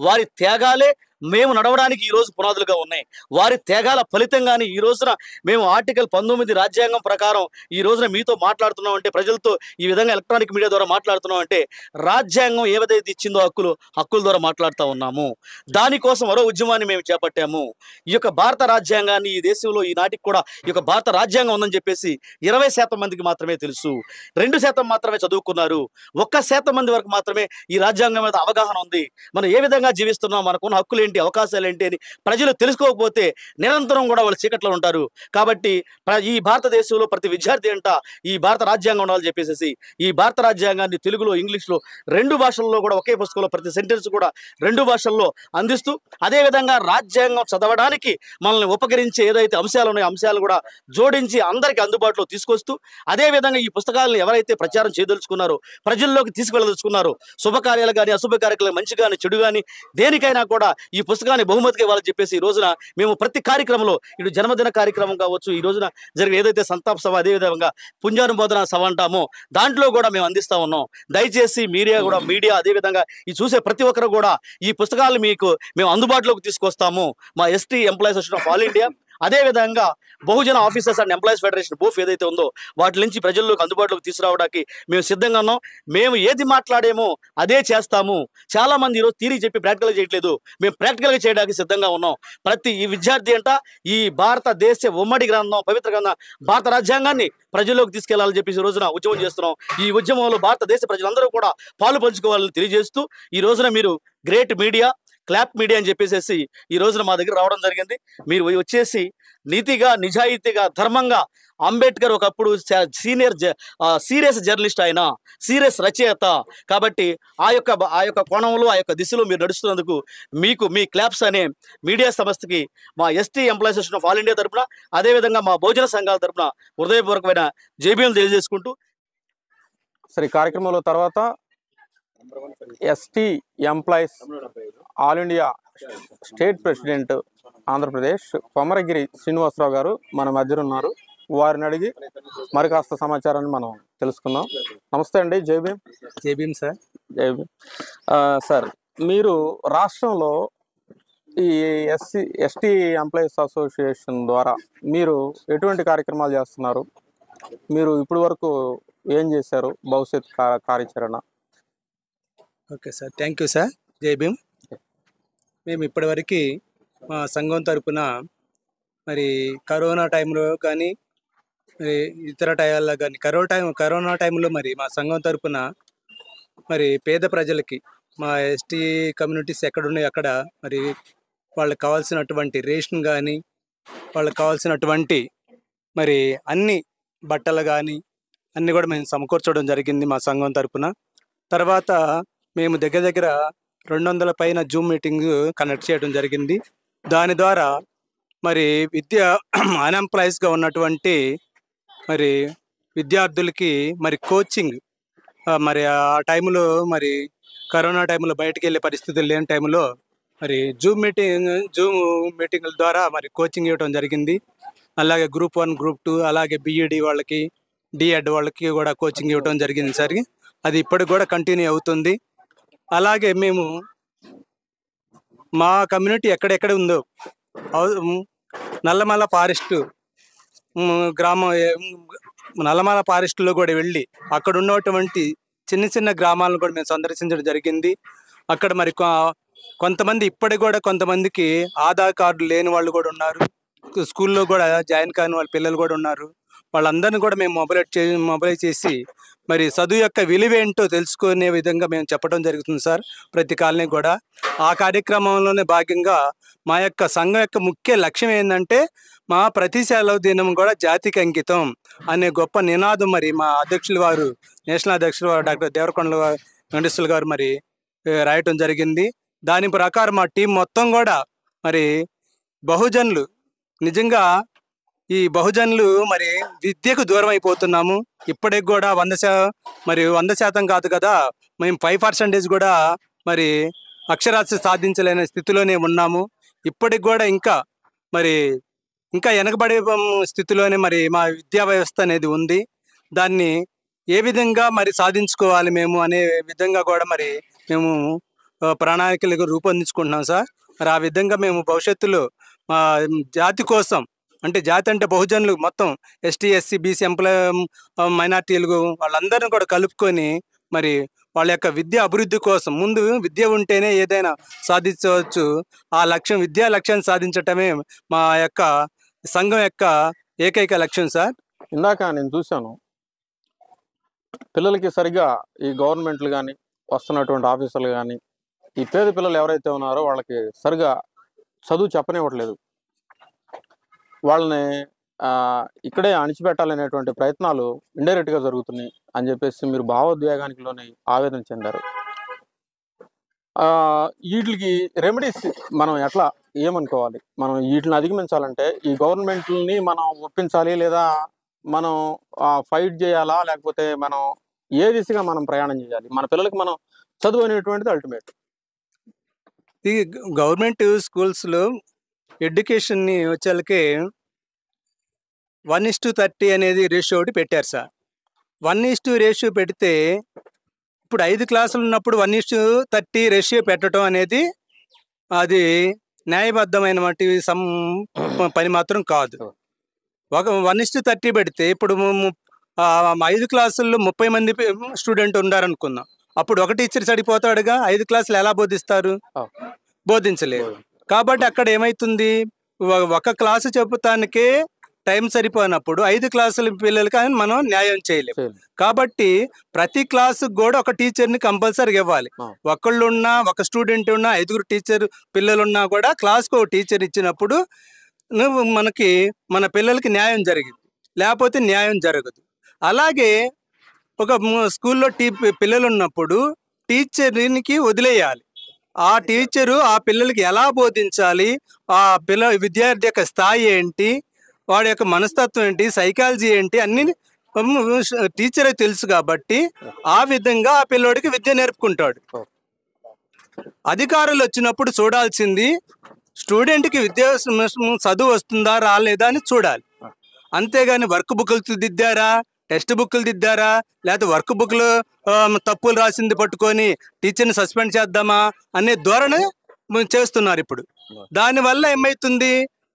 వారి త్యాగాలే మేము నడవడానికి ఈ రోజు పునాదులుగా ఉన్నాయి. వారి త్యాగాల ఫలితంగానే ఈ రోజున మేము ఆర్టికల్ 19 రాజ్యాంగం ప్రకారం ఈ రోజున మీతో మాట్లాడుతున్నాం అంటే, ప్రజలతో ఈ విధంగా ఎలక్ట్రానిక్ మీడియా ద్వారా మాట్లాడుతున్నాం అంటే, రాజ్యాంగం ఏదైతే ఇచ్చిందో హక్కుల ద్వారా మాట్లాడుతూ ఉన్నాము. దానికోసం మరో ఉద్యమాన్ని మేము చేపట్టాము. ఈ యొక్క భారత రాజ్యాంగాన్ని ఈ దేశంలో ఈనాటికి కూడా ఈ యొక్క భారత రాజ్యాంగం ఉందని చెప్పేసి 20% మందికి మాత్రమే తెలుసు. 2% మాత్రమే చదువుకున్నారు. 1% మంది వరకు మాత్రమే ఈ రాజ్యాంగం మీద అవగాహన ఉంది. మనం ఏ విధంగా జీవిస్తున్నాం, మనకున్న హక్కులు ఏంటి, అవకాశాలు ఏంటి అని ప్రజలు తెలుసుకోకపోతే నిరంతరం కూడా వాళ్ళు చీకట్లో ఉంటారు. కాబట్టి ఈ భారతదేశంలో ప్రతి విద్యార్థి అంట ఈ భారత రాజ్యాంగం ఉండాలని చెప్పేసి ఈ భారత రాజ్యాంగాన్ని తెలుగులో, ఇంగ్లీష్లో 2 భాషల్లో కూడా ఒకే పుస్తకంలో ప్రతి సెంటెన్స్ కూడా 2 భాషల్లో అందిస్తూ, అదేవిధంగా రాజ్యాంగం చదవడానికి మనల్ని ఉపకరించే ఏదైతే అంశాలు ఉన్నాయో అంశాలు కూడా జోడించి అందరికీ అందుబాటులో తీసుకొస్తూ, అదేవిధంగా ఈ పుస్తకాలను ఎవరైతే ప్రచారం చేయదలుచుకున్నారో, ప్రజల్లోకి తీసుకువెళ్ళదలుచుకున్నారో, శుభకార్యాలు కానీ అశుభ కార్యక్రమాలు, మంచి కానీ చెడు కానీ దేనికైనా కూడా ఈ పుస్తకాన్ని బహుమతిగా ఇవ్వాలని చెప్పేసి ఈ రోజున మేము ప్రతి కార్యక్రమంలో, ఇటు జన్మదిన కార్యక్రమం కావచ్చు, ఈ రోజున జరిగే ఏదైతే సంతాప సభ, అదేవిధంగా పుణ్యానుమోదన సభ అంటామో దాంట్లో కూడా మేము అందిస్తా ఉన్నాం. దయచేసి మీడియా అదేవిధంగా ఈ చూసే ప్రతి ఒక్కరు కూడా ఈ పుస్తకాలు మేము అందుబాటులోకి తీసుకొస్తాము. మా ST employees association of all India, అదేవిధంగా బహుజన ఆఫీసర్స్ అండ్ ఎంప్లాయీస్ ఫెడరేషన్ బోఫ్ ఏదైతే ఉందో వాటి నుంచి ప్రజల్లోకి అందుబాటులోకి తీసుకురావడానికి మేము సిద్ధంగా ఉన్నాం. మేము ఏది మాట్లాడేమో అదే చేస్తాము. చాలా మంది ఈరోజు థియరీ చెప్పి ప్రాక్టికల్గా చేయట్లేదు. మేము ప్రాక్టికల్గా చేయడానికి సిద్ధంగా ఉన్నాం. ప్రతి ఈ విద్యార్థి అంట ఈ భారతదేశ ఉమ్మడి గ్రంథం, పవిత్ర గ్రంథం భారత రాజ్యాంగాన్ని ప్రజల్లోకి తీసుకెళ్లాలని చెప్పి ఈ రోజున ఉద్యమం చేస్తున్నాం. ఈ ఉద్యమంలో భారతదేశ ప్రజలందరూ కూడా పాలు పంచుకోవాలని తెలియజేస్తూ, ఈ రోజున మీరు గ్రేట్ మీడియా, క్లాప్ మీడియా అని చెప్పేసి ఈ రోజున మా దగ్గర రావడం జరిగింది. మీరు వచ్చేసి నీతిగా, నిజాయితీగా, ధర్మంగా, అంబేద్కర్ ఒకప్పుడు సీరియస్ జర్నలిస్ట్, ఆయన సీరియస్ రచయిత. కాబట్టి ఆ యొక్క కోణంలో, ఆ యొక్క దిశలో మీరు నడుస్తున్నందుకు మీకు మీ క్లాప్స్ అనే మీడియా సంస్థకి మా ST employees association of all India తరఫున, అదేవిధంగా మా బహుజన సంఘాల తరఫున హృదయపూర్వకమైన జైబీలు తెలియజేసుకుంటూ, సరే కార్యక్రమంలో తర్వాత ST employees all India state president Andhra Pradesh Komaragiri Srinivasa Rao గారు మన మధ్య ఉన్నారు. వారిని అడిగి మరి కాస్త సమాచారాన్ని మనం తెలుసుకుందాం. నమస్తే అండి. జై భీమ్. జై భీమ్ సార్. జై భీమ్. సార్, మీరు రాష్ట్రంలో ఈ ఎస్టీ ఎంప్లాయీస్ అసోసియేషన్ ద్వారా మీరు ఎటువంటి కార్యక్రమాలు చేస్తున్నారు? మీరు ఇప్పటి వరకు ఏం చేశారు? భవిష్యత్ కార్యాచరణ. Okay sir, thank you sir. జై భీమ్. మేము ఇప్పటివరకు మా సంఘం తరపున మరి కరోనా టైంలో కానీ ఇతర టైంలో కానీ కరోనా టైంలో మరి మా సంఘం తరపున మరి పేద ప్రజలకి, మా ఎస్టీ కమ్యూనిటీస్ ఎక్కడున్నాయి అక్కడ మరి వాళ్ళకి కావాల్సినటువంటి రేషన్ కానీ, వాళ్ళకి కావాల్సినటువంటి మరి అన్ని బట్టలు కానీ అన్నీ కూడా మేము సమకూర్చడం జరిగింది మా సంఘం తరపున. తర్వాత మేము దగ్గర 200 పైన జూమ్ మీటింగ్ కండక్ట్ చేయడం జరిగింది. దాని ద్వారా మరి అన్ఎంప్లాయీస్గా ఉన్నటువంటి మరి విద్యార్థులకి మరి కోచింగ్, మరి ఆ టైంలో మరి కరోనా టైంలో బయటకు వెళ్ళే పరిస్థితులు లేని టైంలో మరి జూమ్ మీటింగ్ల ద్వారా మరి కోచింగ్ ఇవ్వడం జరిగింది. అలాగే గ్రూప్ 1, గ్రూప్ 2, అలాగే బీఈడి వాళ్ళకి, డిఎడ్ వాళ్ళకి కూడా కోచింగ్ ఇవ్వడం జరిగింది సార్. అది ఇప్పటికి కూడా కంటిన్యూ అవుతుంది. అలాగే మేము మా కమ్యూనిటీ ఎక్కడెక్కడ ఉందో నల్లమల ఫారెస్ట్లో కూడా వెళ్ళి అక్కడ ఉన్నటువంటి చిన్న గ్రామాలను కూడా మేము సందర్శించడం జరిగింది. అక్కడ మరి కొంతమంది ఇప్పటికి కూడా కొంతమందికి ఆధార్ కార్డు లేని వాళ్ళు కూడా ఉన్నారు. స్కూల్లో కూడా జాయిన్ కాని వాళ్ళ పిల్లలు కూడా ఉన్నారు. వాళ్ళందరినీ కూడా మేము మొబైలైజ్ చేసి మరి చదువు యొక్క విలువ ఏంటో తెలుసుకునే విధంగా మేము చెప్పడం జరుగుతుంది సార్, ప్రతి కాలనీ కూడా. ఆ కార్యక్రమంలోనే భాగంగా మా యొక్క సంఘం యొక్క ముఖ్య లక్ష్యం ఏంటంటే, మా ప్రతి సెలవు దినం కూడా జాతికి అంకితం అనే గొప్ప నినాదం మరి మా అధ్యక్షులు వారు, నేషనల్ అధ్యక్షులు వారు డాక్టర్ దేవరకొండ వెంకటేశ్వర గారు మరి రాయటం జరిగింది. దాని ప్రకారం మా టీం మొత్తం కూడా మరి బహుజనులు నిజంగా ఈ బహుజనులు మరి విద్యకు దూరం అయిపోతున్నాము. ఇప్పటికి కూడా 100% కాదు కదా, మేము 5% కూడా మరి అక్షరాస్యత సాధించలేని స్థితిలోనే ఉన్నాము. ఇప్పటికి కూడా ఇంకా వెనకబడే స్థితిలోనే మరి మా విద్యా వ్యవస్థ అనేది ఉంది. దాన్ని ఏ విధంగా మరి సాధించుకోవాలి మేము అనే విధంగా కూడా మరి మేము ప్రణాళికలు రూపొందించుకుంటున్నాం సార్. మరి ఆ విధంగా మేము భవిష్యత్తులో మా జాతి కోసం, అంటే జాతి అంటే బహుజనులు మొత్తం ఎస్టీ, ఎస్సీ, బీసీ, మైనార్టీలు వాళ్ళందరినీ కూడా కలుపుకొని మరి వాళ్ళ యొక్క విద్య అభివృద్ధి కోసం, ముందు విద్య ఉంటేనే ఏదైనా సాధించవచ్చు. ఆ లక్ష్యం, విద్యా లక్ష్యాన్ని సాధించటమే మా యొక్క సంఘం యొక్క ఏకైక లక్ష్యం సార్. ఇందాక నేను చూశాను, పిల్లలకి సరిగా ఈ గవర్నమెంట్లు కానీ వస్తున్నటువంటి ఆఫీసర్లు కానీ ఈ పేద పిల్లలు ఎవరైతే ఉన్నారో వాళ్ళకి సరిగా చదువు చెప్పనివ్వట్లేదు. వాళ్ళని ఇక్కడే అణిచిపెట్టాలనేటువంటి ప్రయత్నాలు ఇండైరెక్ట్గా జరుగుతున్నాయి అని చెప్పేసి మీరు భావోద్వేగానికి లోని ఆవేదన చెందారు. వీటికి రెమెడీస్ మనం ఎట్లా ఏమనుకోవాలి? మనం వీటిని అధిగమించాలంటే ఈ గవర్నమెంట్ని మనం ఒప్పించాలి, లేదా మనం ఫైట్ చేయాలా, లేకపోతే మనం ఏ దిశగా మనం ప్రయాణం చేయాలి? మన పిల్లలకి మనం చదువు అనేటువంటిది అల్టిమేట్. ఈ గవర్నమెంట్ స్కూల్స్లో ఎడ్యుకేషన్ని వచ్చేళ్ళకి 1:30 అనేది రేషియో ఒకటి పెట్టారు సార్. 1:0 రేషియో పెడితే ఇప్పుడు 5 క్లాసులు ఉన్నప్పుడు 1:30 రేషియో పెట్టడం అనేది అది న్యాయబద్ధమైన పని మాత్రం కాదు. 1:30 పెడితే ఇప్పుడు 5 క్లాసుల్లో 30 మంది స్టూడెంట్ ఉన్నారనుకుందాం. అప్పుడు ఒక టీచర్ సరిపోతాడుగా, 5 క్లాసులు ఎలా బోధిస్తారు? బోధించలేరు. కాబట్టి అక్కడ ఏమవుతుంది, ఒక క్లాసు చెప్పుతానికే టైం సరిపోయినప్పుడు 5 క్లాసుల పిల్లలకి మనం న్యాయం చేయలేము. కాబట్టి ప్రతి క్లాసుకు కూడా ఒక టీచర్ని కంపల్సరీగా ఇవ్వాలి. ఒక స్టూడెంట్ ఉన్నా 5 టీచర్ పిల్లలున్నా కూడా క్లాస్కి ఒక టీచర్ ఇచ్చినప్పుడు మన పిల్లలకి న్యాయం జరిగింది, లేకపోతే న్యాయం జరగదు. అలాగే ఒక స్కూల్లో పిల్లలు ఉన్నప్పుడు టీచర్కి వదిలేయాలి. ఆ టీచరు ఆ పిల్లలకి ఎలా బోధించాలి, విద్యార్థి యొక్క స్థాయి ఏంటి, వాడి యొక్క మనస్తత్వం ఏంటి, సైకాలజీ ఏంటి, అన్ని టీచరే తెలుసు. కాబట్టి ఆ విధంగా ఆ పిల్లోడికి విద్య నేర్పుకుంటాడు. అధికారులు వచ్చినప్పుడు చూడాల్సింది స్టూడెంట్కి చదువు వస్తుందా రాలేదా అని చూడాలి. అంతేగాని వర్క్ బుక్లు దిద్దారా, టెక్స్ట్ బుక్లు దిద్దారా, లేకపోతే వర్క్ బుక్లు తప్పులు రాసింది పట్టుకొని టీచర్ని సస్పెండ్ చేద్దామా అనే ధోరణి చేస్తున్నారు ఇప్పుడు. దానివల్ల ఏమవుతుంది,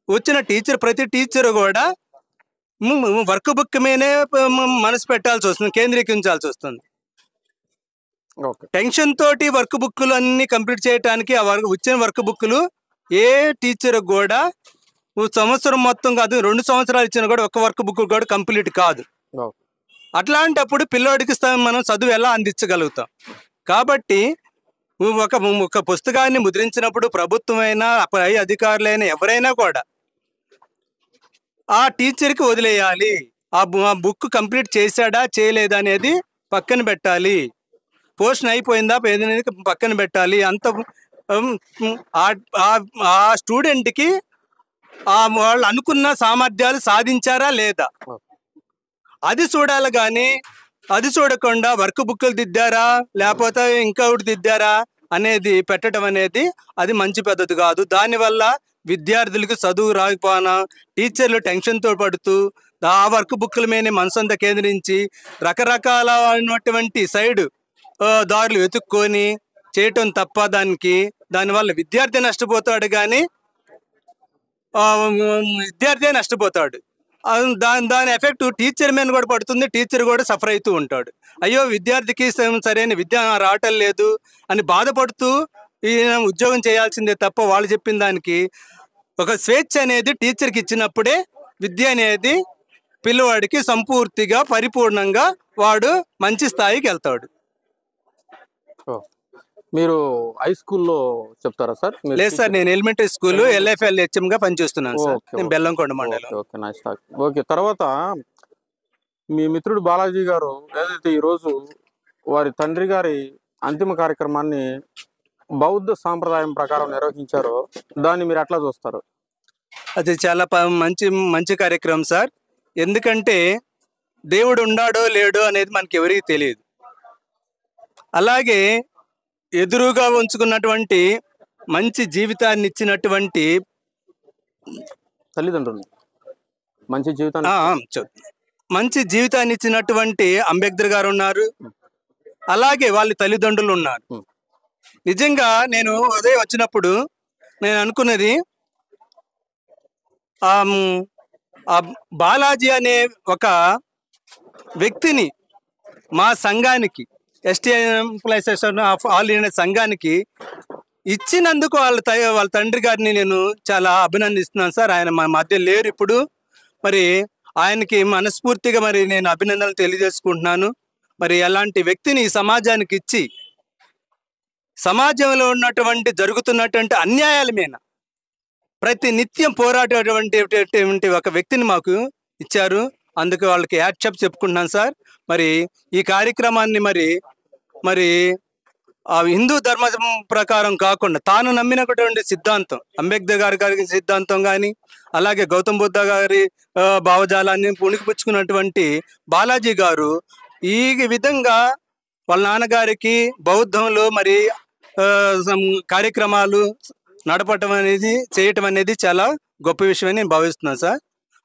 వచ్చిన ప్రతి టీచర్ కూడా వర్క్ బుక్ మీదే మనసు పెట్టాల్సి వస్తుంది, కేంద్రీకరించాల్సి వస్తుంది. టెన్షన్ తోటి వర్క్ బుక్లు అన్ని కంప్లీట్ చేయడానికి వచ్చిన వర్క్ బుక్లు ఏ టీచర్ కూడా సంవత్సరం మొత్తం కాదు, 2 సంవత్సరాలు ఇచ్చినా కూడా ఒక వర్క్ బుక్ కూడా కంప్లీట్ కాదు. అట్లాంటప్పుడు పిల్లోడికి మనం చదువు ఎలా అందించగలుగుతాం? కాబట్టి ఒక పుస్తకాన్ని ముద్రించినప్పుడు ప్రభుత్వమైనా పై అధికారులైనా ఎవరైనా కూడా ఆ టీచర్కి వదిలేయాలి. ఆ బుక్ కంప్లీట్ చేశాడా చేయలేదా అనేది పక్కన పెట్టాలి. పోర్షన్ అయిపోయిందా అనేది పక్కన పెట్టాలి. అంత ఆ స్టూడెంట్కి వాళ్ళు అనుకున్న సామర్థ్యాలు సాధించారా లేదా అది చూడాలి. కానీ అది చూడకుండా వర్క్ బుక్లు దిద్దారా లేకపోతే ఇంకొకటి దిద్దారా అనేది పెట్టడం అనేది అది మంచి పద్ధతి కాదు. దానివల్ల విద్యార్థులకు చదువు రాకపోయినా టీచర్లు టెన్షన్తో పడుతూ ఆ వర్క్ బుక్ల మీద మనసంతా కేంద్రించి రకరకాలైనటువంటి సైడ్ దారులు వెతుక్కొని చేయటం తప్ప దానివల్ల విద్యార్థి నష్టపోతాడు, కానీ విద్యార్థి నష్టపోతాడు. దాని ఎఫెక్ట్ టీచర్ మీద కూడా పడుతుంది. టీచర్ కూడా సఫర్ అవుతూ ఉంటాడు. అయ్యో విద్యార్థికి సరైన విద్య రావటం లేదు అని బాధపడుతూ ఉద్యోగం చేయాల్సిందే తప్ప వాళ్ళు చెప్పిన దానికి ఒక స్వేచ్ఛ అనేది టీచర్కి ఇచ్చినప్పుడే విద్య అనేది పిల్లవాడికి సంపూర్తిగా పరిపూర్ణంగా వాడు మంచి స్థాయికి వెళ్తాడు. మీరు హై స్కూల్లో చెప్తారా సార్? లేదు సార్, నేను ఎలిమెంటరీ స్కూల్ LFL HM గా పనిచేస్తున్నాను సార్. నేను బెల్లంకొండ మండలం. ఓకే. తర్వాత మీ మిత్రుడు బాలాజీ గారు ఏదైతే ఈరోజు వారి తండ్రి గారి అంతిమ కార్యక్రమాన్ని బౌద్ధ సాంప్రదాయం ప్రకారం నిర్వహించారో దాన్ని మీరు ఎట్లా చూస్తారు? అది చాలా మంచి మంచి కార్యక్రమం సార్. ఎందుకంటే దేవుడు ఉన్నాడో లేడో అనేది మనకి ఎవరికి తెలియదు. అలాగే ఎదురుగా ఉంచుకున్నటువంటి మంచి జీవితాన్ని ఇచ్చినటువంటి తల్లిదండ్రులు మంచి జీవితాన్ని మంచి జీవితాన్ని ఇచ్చినటువంటి అంబేద్కర్ గారు ఉన్నారు. అలాగే వాళ్ళ తల్లిదండ్రులు ఉన్నారు. నిజంగా నేను ఉదయం వచ్చినప్పుడు నేను అనుకున్నది, బాలాజీ అనే ఒక వ్యక్తిని మా సంఘానికి, ST employees association of all India సంఘానికి ఇచ్చినందుకు వాళ్ళ తండ్రి గారిని నేను చాలా అభినందిస్తున్నాను సార్. ఆయన మా మధ్య లేరు ఇప్పుడు. మరి ఆయనకి మనస్ఫూర్తిగా మరి నేను అభినందనలు తెలియజేసుకుంటున్నాను. మరి అలాంటి వ్యక్తిని ఈ సమాజానికి ఇచ్చి సమాజంలో ఉన్నటువంటి జరుగుతున్నటువంటి అన్యాయాల మీద ప్రతి నిత్యం పోరాటేటువంటి ఒక వ్యక్తిని మాకు ఇచ్చారు. అందుకు వాళ్ళకి యాక్సెప్ట్ చెప్పుకుంటున్నాను సార్. మరి ఈ కార్యక్రమాన్ని మరి హిందూ ధర్మం ప్రకారం కాకుండా తాను నమ్మినటువంటి సిద్ధాంతం, అంబేద్కర్ గారి సిద్ధాంతం కానీ, అలాగే గౌతమ్ బుద్ధ గారి భావజాలాన్ని పుణికిపుచ్చుకున్నటువంటి బాలాజీ గారు ఈ విధంగా వాళ్ళ నాన్నగారికి బౌద్ధంలో మరి కార్యక్రమాలు చేయటం అనేది చాలా గొప్ప విషయమని నేను భావిస్తున్నాను సార్.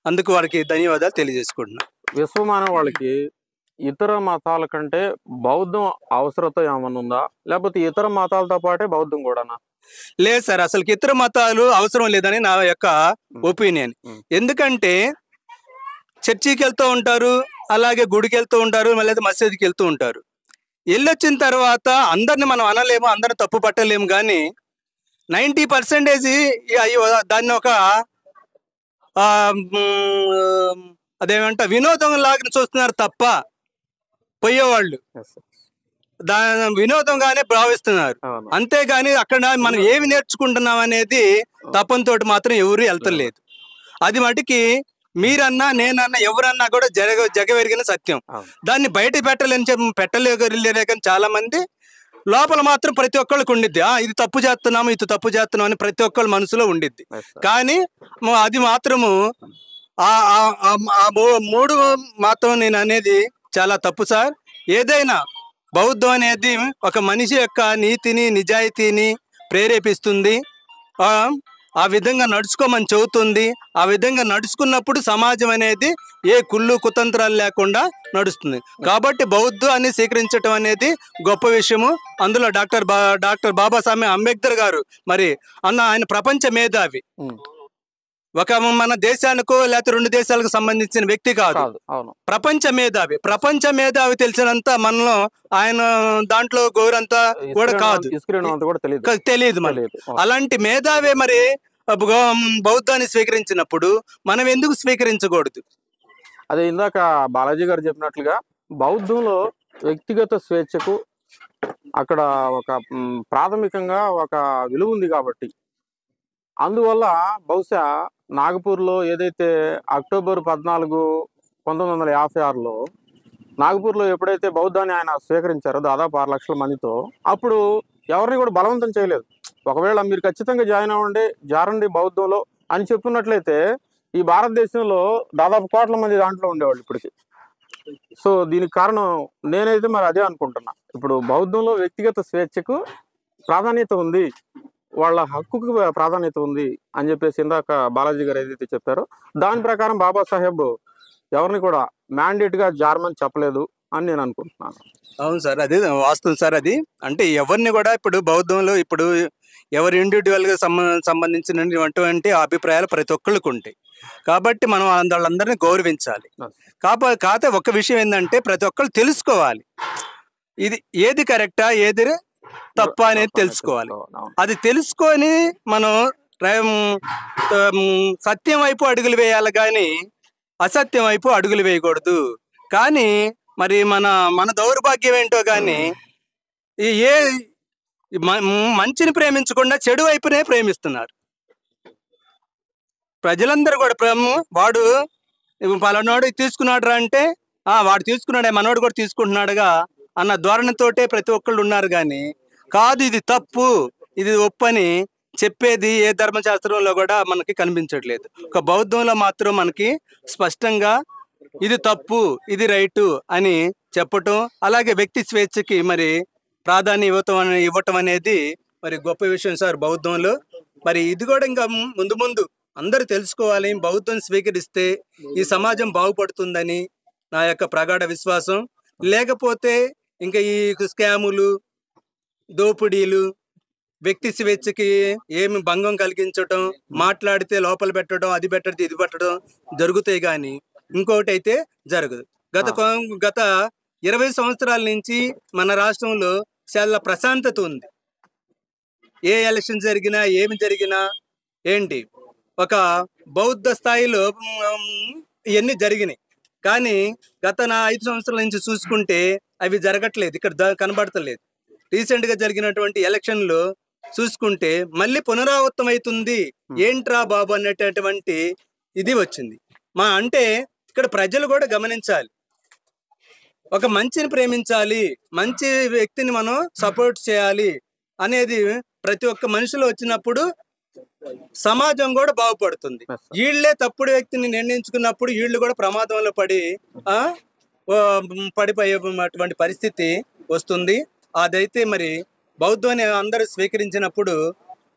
అందుకు వారికి ధన్యవాదాలు తెలియజేసుకుంటున్నాను. విశ్వమానవ వాళ్ళకి ఇతర మతాల కంటే బౌద్ధం అవసరత ఏమన్నా ఉందా, లేకపోతే ఇతర మతాలతో పాటే బౌద్ధం కూడానా? లేదు సార్, అసలు ఇతర మతాలు అవసరం లేదని నా యొక్క ఒపీనియన్. ఎందుకంటే చర్చికి వెళ్తూ ఉంటారు, అలాగే గుడికి వెళ్తూ ఉంటారు, మళ్ళీ మసీదుకి వెళ్తూ ఉంటారు. వెళ్ళొచ్చిన తర్వాత అందరిని మనం అనలేము, అందరిని తప్పు పట్టలేము. కానీ 90% దాన్ని ఒక అదేమంట వినోదం లాగా చూస్తున్నారు తప్ప పోయేవాళ్ళు దాని వినోదంగానే భావిస్తున్నారు. అంతేగాని అక్కడ మనం ఏమి నేర్చుకుంటున్నాం అనేది తపంతో మాత్రం ఎవరు వెళ్తలేదు. అది మటుకి మీరన్నా నేనన్నా ఎవరన్నా కూడా జగవెరిగిన సత్యం. దాన్ని బయట పెట్టలేక చాలా మంది లోపల మాత్రం ప్రతి ఒక్కళ్ళకి ఉండిద్ది, ఇది తప్పు చేస్తున్నాము ఇది తప్పు చేస్తున్నాం అని ప్రతి ఒక్కళ్ళ మనసులో ఉండిద్ది. కానీ అది మాత్రము మూడు మాత్రం నేను అనేది చాలా తప్పు సార్. ఏదైనా బౌద్ధం అనేది ఒక మనిషి యొక్క నీతిని నిజాయితీని ప్రేరేపిస్తుంది. ఆ విధంగా నడుచుకోమని చెబుతుంది. ఆ విధంగా నడుచుకున్నప్పుడు సమాజం అనేది ఏ కుళ్ళు కుతంత్రాలు లేకుండా నడుస్తుంది. కాబట్టి బౌద్ధాన్ని స్వీకరించడం అనేది గొప్ప విషయము. అందులో డాక్టర్ బాబాసాహెబ్ అంబేద్కర్ గారు మరి ఆయన ప్రపంచ మేధావి. ఒక మన దేశానికో లేకపోతే 2 దేశాలకు సంబంధించిన వ్యక్తి కాదు, ప్రపంచ మేధావి తెలిసినంత మనలో ఆయన దాంట్లో గౌరంతా కూడా కాదు, తెలియదు మళ్ళీ. అలాంటి మేధావే మరి బౌద్ధాన్ని స్వీకరించినప్పుడు మనం ఎందుకు స్వీకరించకూడదు? అదే ఇందాక బాలాజీ గారు చెప్పినట్లుగా బౌద్ధంలో వ్యక్తిగత స్వేచ్ఛకు అక్కడ ఒక ప్రాథమికంగా ఒక విలువ ఉంది. కాబట్టి అందువల్ల బహుశా నాగపూర్లో ఏదైతే అక్టోబర్ 14, 1956లో నాగపూర్లో ఎప్పుడైతే బౌద్ధాన్ని ఆయన స్వీకరించారో దాదాపు 6 లక్షల మందితో, అప్పుడు ఎవరిని కూడా బలవంతం చేయలేదు. ఒకవేళ మీరు ఖచ్చితంగా జారండి బౌద్ధంలో అని చెప్పుకున్నట్లయితే ఈ భారతదేశంలో దాదాపు కోట్ల మంది దాంట్లో ఉండేవాళ్ళు ఇప్పటికి. సో దీనికి కారణం నేనైతే మరి అదే అనుకుంటున్నా. ఇప్పుడు బౌద్ధంలో వ్యక్తిగత స్వేచ్ఛకు ప్రాధాన్యత ఉంది, వాళ్ళ హక్కుకు ప్రాధాన్యత ఉంది అని చెప్పేసి ఇందాక బాలాజీ గారు ఏదైతే చెప్పారో దాని ప్రకారం బాబాసాహెబ్ ఎవరిని కూడా మ్యాండేట్గా జారమని చెప్పలేదు అని నేను అనుకుంటున్నాను. అవును సార్, అది వాస్తవం సార్. అది అంటే ఎవరిని కూడా ఇప్పుడు బౌద్ధంలో ఇప్పుడు ఎవరి ఇండివిజువల్గా సంబంధించినటువంటి అభిప్రాయాలు ప్రతి ఒక్కళ్ళకు ఉంటాయి. కాబట్టి మనం వాళ్ళందరినీ గౌరవించాలి. కాకపోతే ఒక విషయం ఏంటంటే ప్రతి ఒక్కళ్ళు తెలుసుకోవాలి, ఇది ఏది కరెక్టా ఏది తప్ప అనేది తెలుసుకోవాలి. అది తెలుసుకొని మనం సత్యం వైపు అడుగులు వేయాలి కానీ అసత్యం వైపు అడుగులు వేయకూడదు. కానీ మరి మన దౌర్భాగ్యం ఏంటో కానీ మంచిని ప్రేమించకుండా చెడు వైపునే ప్రేమిస్తున్నారు ప్రజలందరూ కూడా. వాడు పలానాడు తీసుకున్నాడు అంటే వాడు తీసుకున్నాడే మనోడు కూడా తీసుకుంటున్నాడుగా అన్న ధోరణితోటే ప్రతి ఒక్కళ్ళు ఉన్నారు కానీ కాదు ఇది తప్పు ఇది ఒప్పు అని చెప్పేది ఏ ధర్మశాస్త్రంలో కూడా మనకి కనిపించట్లేదు. ఒక బౌద్ధంలో మాత్రం మనకి స్పష్టంగా ఇది తప్పు ఇది రైటు అని చెప్పటం, అలాగే వ్యక్తి స్వేచ్ఛకి మరి ప్రాధాన్యం ఇవ్వటం అనేది మరి గొప్ప విషయం సార్ బౌద్ధంలో. మరి ఇది కూడా ఇంకా ముందు ముందు అందరూ తెలుసుకోవాలి. బౌద్ధం స్వీకరిస్తే ఈ సమాజం బాగుపడుతుందని నా యొక్క ప్రగాఢ విశ్వాసం. లేకపోతే ఇంకా ఈ స్కాములు, దోపిడీలు, వ్యక్తి స్వేచ్ఛకి ఏమి భంగం కలిగించటం, మాట్లాడితే లోపల పెట్టడం, అది పెట్టడం ఇది పెట్టడం జరుగుతాయి కానీ ఇంకోటి అయితే జరగదు. గత 20 సంవత్సరాల నుంచి మన రాష్ట్రంలో చాలా ప్రశాంతత ఉంది. ఏ ఎలక్షన్ జరిగినా ఏమి జరిగినా ఏంటి ఒక బౌద్ధ స్థాయిలో ఇవన్నీ జరిగినాయి. కానీ గత 5 సంవత్సరాల నుంచి చూసుకుంటే అవి జరగట్లేదు, ఇక్కడ కనబడతలేదు. రీసెంట్గా జరిగినటువంటి ఎలక్షన్లో చూసుకుంటే మళ్ళీ పునరావృతం అవుతుంది, ఏంట్రా బాబు అనేటటువంటి ఇది వచ్చింది. అంటే ఇక్కడ ప్రజలు కూడా గమనించాలి, ఒక మంచిని ప్రేమించాలి, మంచి వ్యక్తిని మనం సపోర్ట్ చేయాలి అనేది ప్రతి ఒక్క మనిషిలో వచ్చినప్పుడు సమాజం కూడా బాగుపడుతుంది. వీళ్ళే తప్పుడు వ్యక్తిని నిర్ణయించుకున్నప్పుడు వీళ్ళు కూడా ప్రమాదంలో పడిపోయేటువంటి పరిస్థితి వస్తుంది. అదైతే మరి బౌద్ధాన్ని అందరూ స్వీకరించినప్పుడు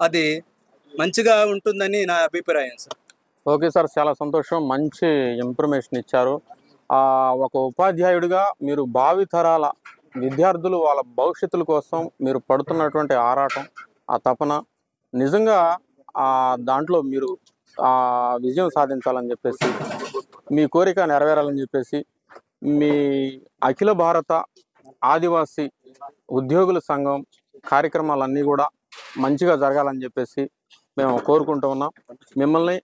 అది మంచిగా ఉంటుందని నా అభిప్రాయం సార్. ఓకే సార్, చాలా సంతోషం, మంచి ఇన్ఫర్మేషన్ ఇచ్చారు. ఒక ఉపాధ్యాయుడిగా మీరు భావితరాల విద్యార్థులు వాళ్ళ భవిష్యత్తుల కోసం మీరు పడుతున్నటువంటి ఆరాటం, ఆ తపన నిజంగా దాంట్లో మీరు విజయం సాధించాలని చెప్పేసి, మీ కోరిక నెరవేరాలని చెప్పేసి, మీ అఖిల భారత ఆదివాసీ ఉద్యోగుల సంఘం కార్యక్రమాలన్నీ కూడా మంచిగా జరగాలని చెప్పేసి మేము కోరుకుంటూ ఉన్నాం. మిమ్మల్ని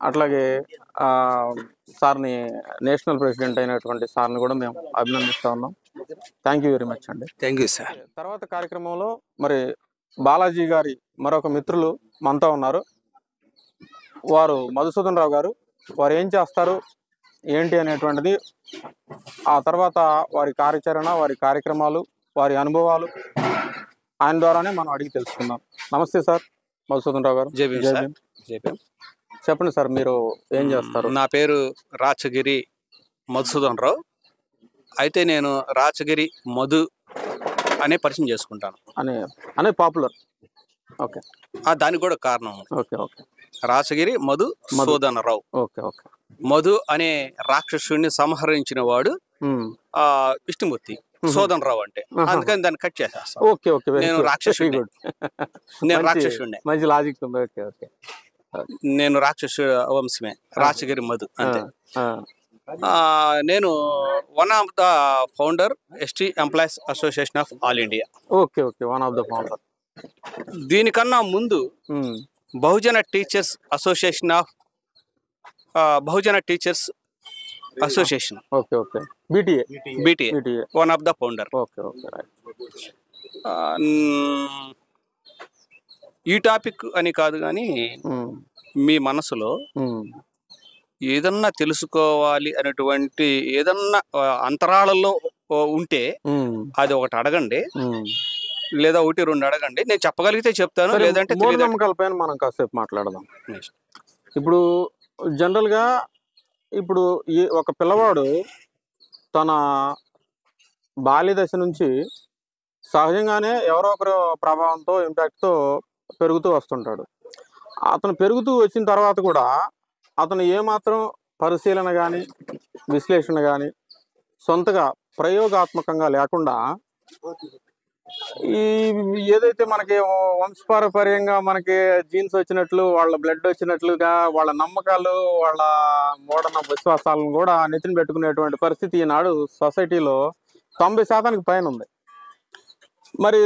అట్లాగే సార్ని, నేషనల్ ప్రెసిడెంట్ అయినటువంటి సార్ని కూడా మేము అభినందిస్తూ ఉన్నాం. థ్యాంక్ యూ వెరీ మచ్ అండి. Thank you sir. తర్వాత కార్యక్రమంలో మరి బాలాజీ గారి మరొక మిత్రులు మనతో ఉన్నారు. వారు మధుసూదన్ రావు గారు. వారు ఏం చేస్తారు ఏంటి అనేటువంటిది, ఆ తర్వాత వారి కార్యాచరణ, వారి కార్యక్రమాలు, వారి అనుభవాలు ఆయన ద్వారానే మనం అడిగి తెలుసుకుందాం. నమస్తే సార్ మధుసూదన్ రావు గారు. చెప్పండి సార్, మీరు ఏం చేస్తారు? నా పేరు రాచగిరి మధుసూదన్ రావు. అయితే నేను రాచగిరి మధు అనే పరిచయం చేసుకుంటాను అనే పాపులర్. ఓకే, దానికి కూడా కారణం. Okay okay. Rachagiri Madhusudan Rao. Okay okay. Madhu అనే రాక్షసుడిని సంహరించిన వాడు విష్ణుమూర్తి. సోదన్ రావు అంటే అందుకని దాన్ని కట్ చేసేస్తాను. Okay okay. నేను రాక్షసుడిని, నేను రాక్షసుడిని. మంచి లాజిక్ ఉంది. Okay okay. నేను రాక్షసు వంశమే, రాచగిరి మధు అంతే. నేను one of the founder ST employees association of all India. Okay okay, one of the founder. దీనికన్నా ముందు Bahujan teachers association of Bahujan teachers association. Okay okay. BTA one of the founder. Okay okay. ఈ topic అని కాదు కానీ మీ మనసులో ఏదన్నా తెలుసుకోవాలి అనేటువంటి ఏదన్నా అంతరాళల్లో ఉంటే అది ఒకటి అడగండి, లేదా 1-2 అడగండి. నేను చెప్పగలిగితే చెప్తాను, లేదంటే మూఢనమ్మకాల పైన మనం కాసేపు మాట్లాడదాం. ఇప్పుడు జనరల్గా ఇప్పుడు ఒక పిల్లవాడు తన బాల్య దశ నుంచి సహజంగానే ఎవరో ఒకరు ప్రభావంతో, ఇంపాక్ట్తో పెరుగుతూ వస్తుంటాడు. అతను పెరుగుతూ వచ్చిన తర్వాత కూడా అతను ఏమాత్రం పరిశీలన కానీ విశ్లేషణ కానీ సొంతగా ప్రయోగాత్మకంగా లేకుండా ఈ ఏదైతే మనకి వంశపారపర్యంగా మనకి జీన్స్ వచ్చినట్లు, వాళ్ళ బ్లడ్ వచ్చినట్లుగా వాళ్ళ నమ్మకాలు, వాళ్ళ మూఢన విశ్వాసాలను కూడా నెత్తిన పెట్టుకునేటువంటి పరిస్థితి ఈనాడు సొసైటీలో 90% పైన ఉంది. మరి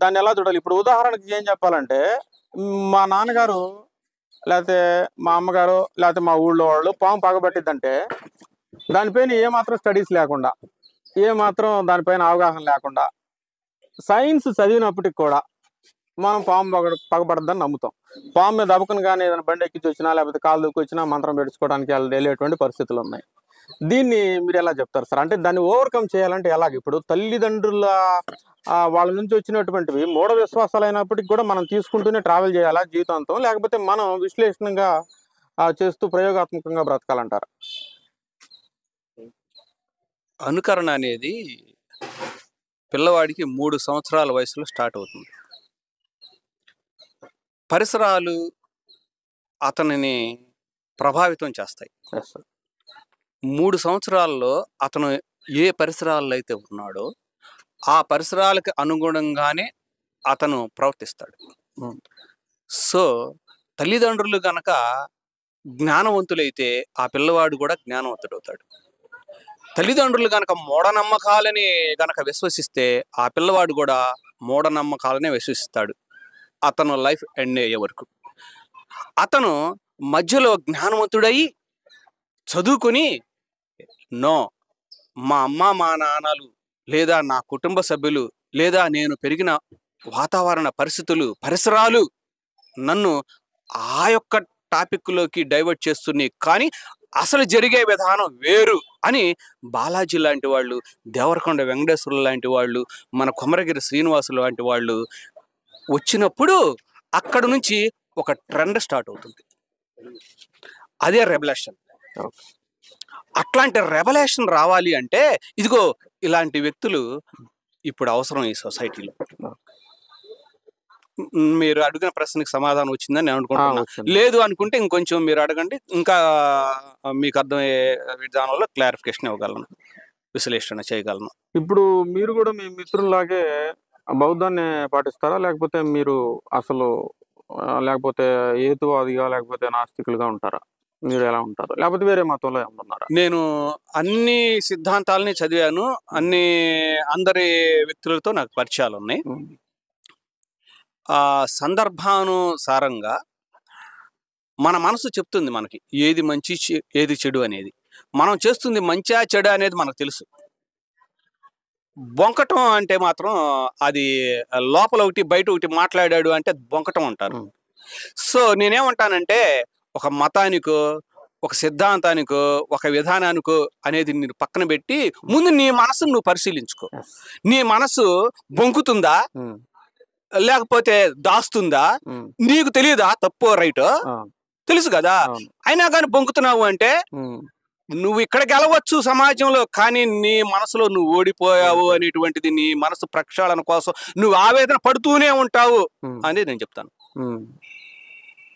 దాన్ని ఎలా చూడాలి? ఇప్పుడు ఉదాహరణకి ఏం చెప్పాలంటే, మా నాన్నగారు లేకపోతే మా అమ్మగారు లేకపోతే మా ఊళ్ళో వాళ్ళు పాము పగబట్టిద్దంటే దానిపైన ఏమాత్రం స్టడీస్ లేకుండా, ఏమాత్రం దానిపైన అవగాహన లేకుండా, సైన్స్ చదివినప్పటికి కూడా మనం పాము పగబడద్దని నమ్ముతాం. పాము మీద దబకను కానీ ఏదైనా బండి ఎక్కించి వచ్చినా లేకపోతే కాలు దూకి వచ్చినా మంత్రం పెట్టుకోవడానికి వాళ్ళు వెళ్ళేటువంటి పరిస్థితులు ఉన్నాయి. దీన్ని మీరు ఎలా చెప్తారు సార్? అంటే దాన్ని ఓవర్కమ్ చేయాలంటే ఎలాగ? ఇప్పుడు తల్లిదండ్రుల వాళ్ళ నుంచి వచ్చినటువంటివి మూఢ విశ్వాసాలు అయినప్పటికీ కూడా మనం తీసుకుంటూనే ట్రావెల్ చేయాలా జీవితాంతం, లేకపోతే మనం విశ్లేషణగా చేస్తూ ప్రయోగాత్మకంగా బ్రతకాలంటారా? అనుకరణ అనేది పిల్లవాడికి 3 సంవత్సరాల వయసులో స్టార్ట్ అవుతుంది. పరిసరాలు అతనిని ప్రభావితం చేస్తాయి. 3 సంవత్సరాల్లో అతను ఏ పరిసరాల్లో అయితే ఉన్నాడో ఆ పరిసరాలకు అనుగుణంగానే అతను ప్రవర్తిస్తాడు. సో తల్లిదండ్రులు గనక జ్ఞానవంతులైతే ఆ పిల్లవాడు కూడా జ్ఞానవంతుడవుతాడు. తల్లిదండ్రులు గనక మూఢనమ్మకాలని గనక విశ్వసిస్తే ఆ పిల్లవాడు కూడా మూఢనమ్మకాలనే విశ్వసిస్తాడు అతను లైఫ్ ఎండ్ అయ్యే వరకు. అతను మధ్యలో జ్ఞానవంతుడై చదువుకుని నో, మా అమ్మ మా నాన్నలు లేదా నా కుటుంబ సభ్యులు లేదా నేను పెరిగిన వాతావరణ పరిస్థితులు పరిసరాలు నన్ను ఆ యొక్క టాపిక్లోకి డైవర్ట్ చేస్తున్నాయి, కానీ అసలు జరిగే విధానం వేరు అని బాలాజీ లాంటి వాళ్ళు, దేవరకొండ వెంకటేశ్వరులు లాంటి వాళ్ళు, మన కొమరగిరి శ్రీనివాసులు లాంటి వాళ్ళు వచ్చినప్పుడు అక్కడ నుంచి ఒక ట్రెండ్ స్టార్ట్ అవుతుంది. అదే రెవల్యూషన్. అట్లాంటి రెవల్యూషన్ రావాలి అంటే ఇదిగో ఇలాంటి వ్యక్తులు ఇప్పుడు అవసరం ఈ సొసైటీలో. మీరు అడిగిన ప్రశ్నకి సమాధానం వచ్చిందని నేను అనుకుంటున్నా. లేదు అనుకుంటే ఇంకొంచెం మీరు అడగండి, ఇంకా మీకు అర్థమయ్యే విధానంలో క్లారిఫికేషన్ ఇవ్వగలను, విశ్లేషణ చేయగలను. ఇప్పుడు మీరు కూడా మీ మిత్రుల్లాగే బౌద్ధాన్ని పాటిస్తారా, లేకపోతే మీరు అసలు లేకపోతే హేతువాదిగా లేకపోతే నాస్తికులుగా ఉంటారా? మీరు ఎలా ఉంటారు? లేకపోతే వేరే మతంలో ఏమన్నారా? నేను అన్ని సిద్ధాంతాలని చదివాను, అందరి వ్యక్తులతో నాకు పరిచయాలు ఉన్నాయి. సందర్భానుసారంగా మన మనసు చెప్తుంది మనకి ఏది మంచి ఏది చెడు అనేది. మనం చేస్తుంది మంచా చెడు అనేది మనకు తెలుసు. బొంకటం అంటే మాత్రం అది లోపల ఒకటి బయట ఒకటి మాట్లాడాడు అంటే బొంకటం అంటారు. సో నేనేమంటానంటే ఒక మతానికో ఒక సిద్ధాంతానికో ఒక విధానానికో అనేది నేను పక్కన పెట్టి ముందు నీ మనసును నువ్వు పరిశీలించుకో. నీ మనసు బొంకుతుందా లేకపోతే దాస్తుందా? నీకు తెలియదా తప్పో రైటో? తెలుసు కదా. అయినా కానీ బొంకుతున్నావు అంటే నువ్వు ఇక్కడ గెలవచ్చు సమాజంలో, కానీ నీ మనసులో నువ్వు ఓడిపోయావు అనేటువంటిది, నీ మనసు ప్రక్షాళన కోసం నువ్వు ఆవేదన పడుతూనే ఉంటావు అనేది నేను చెప్తాను.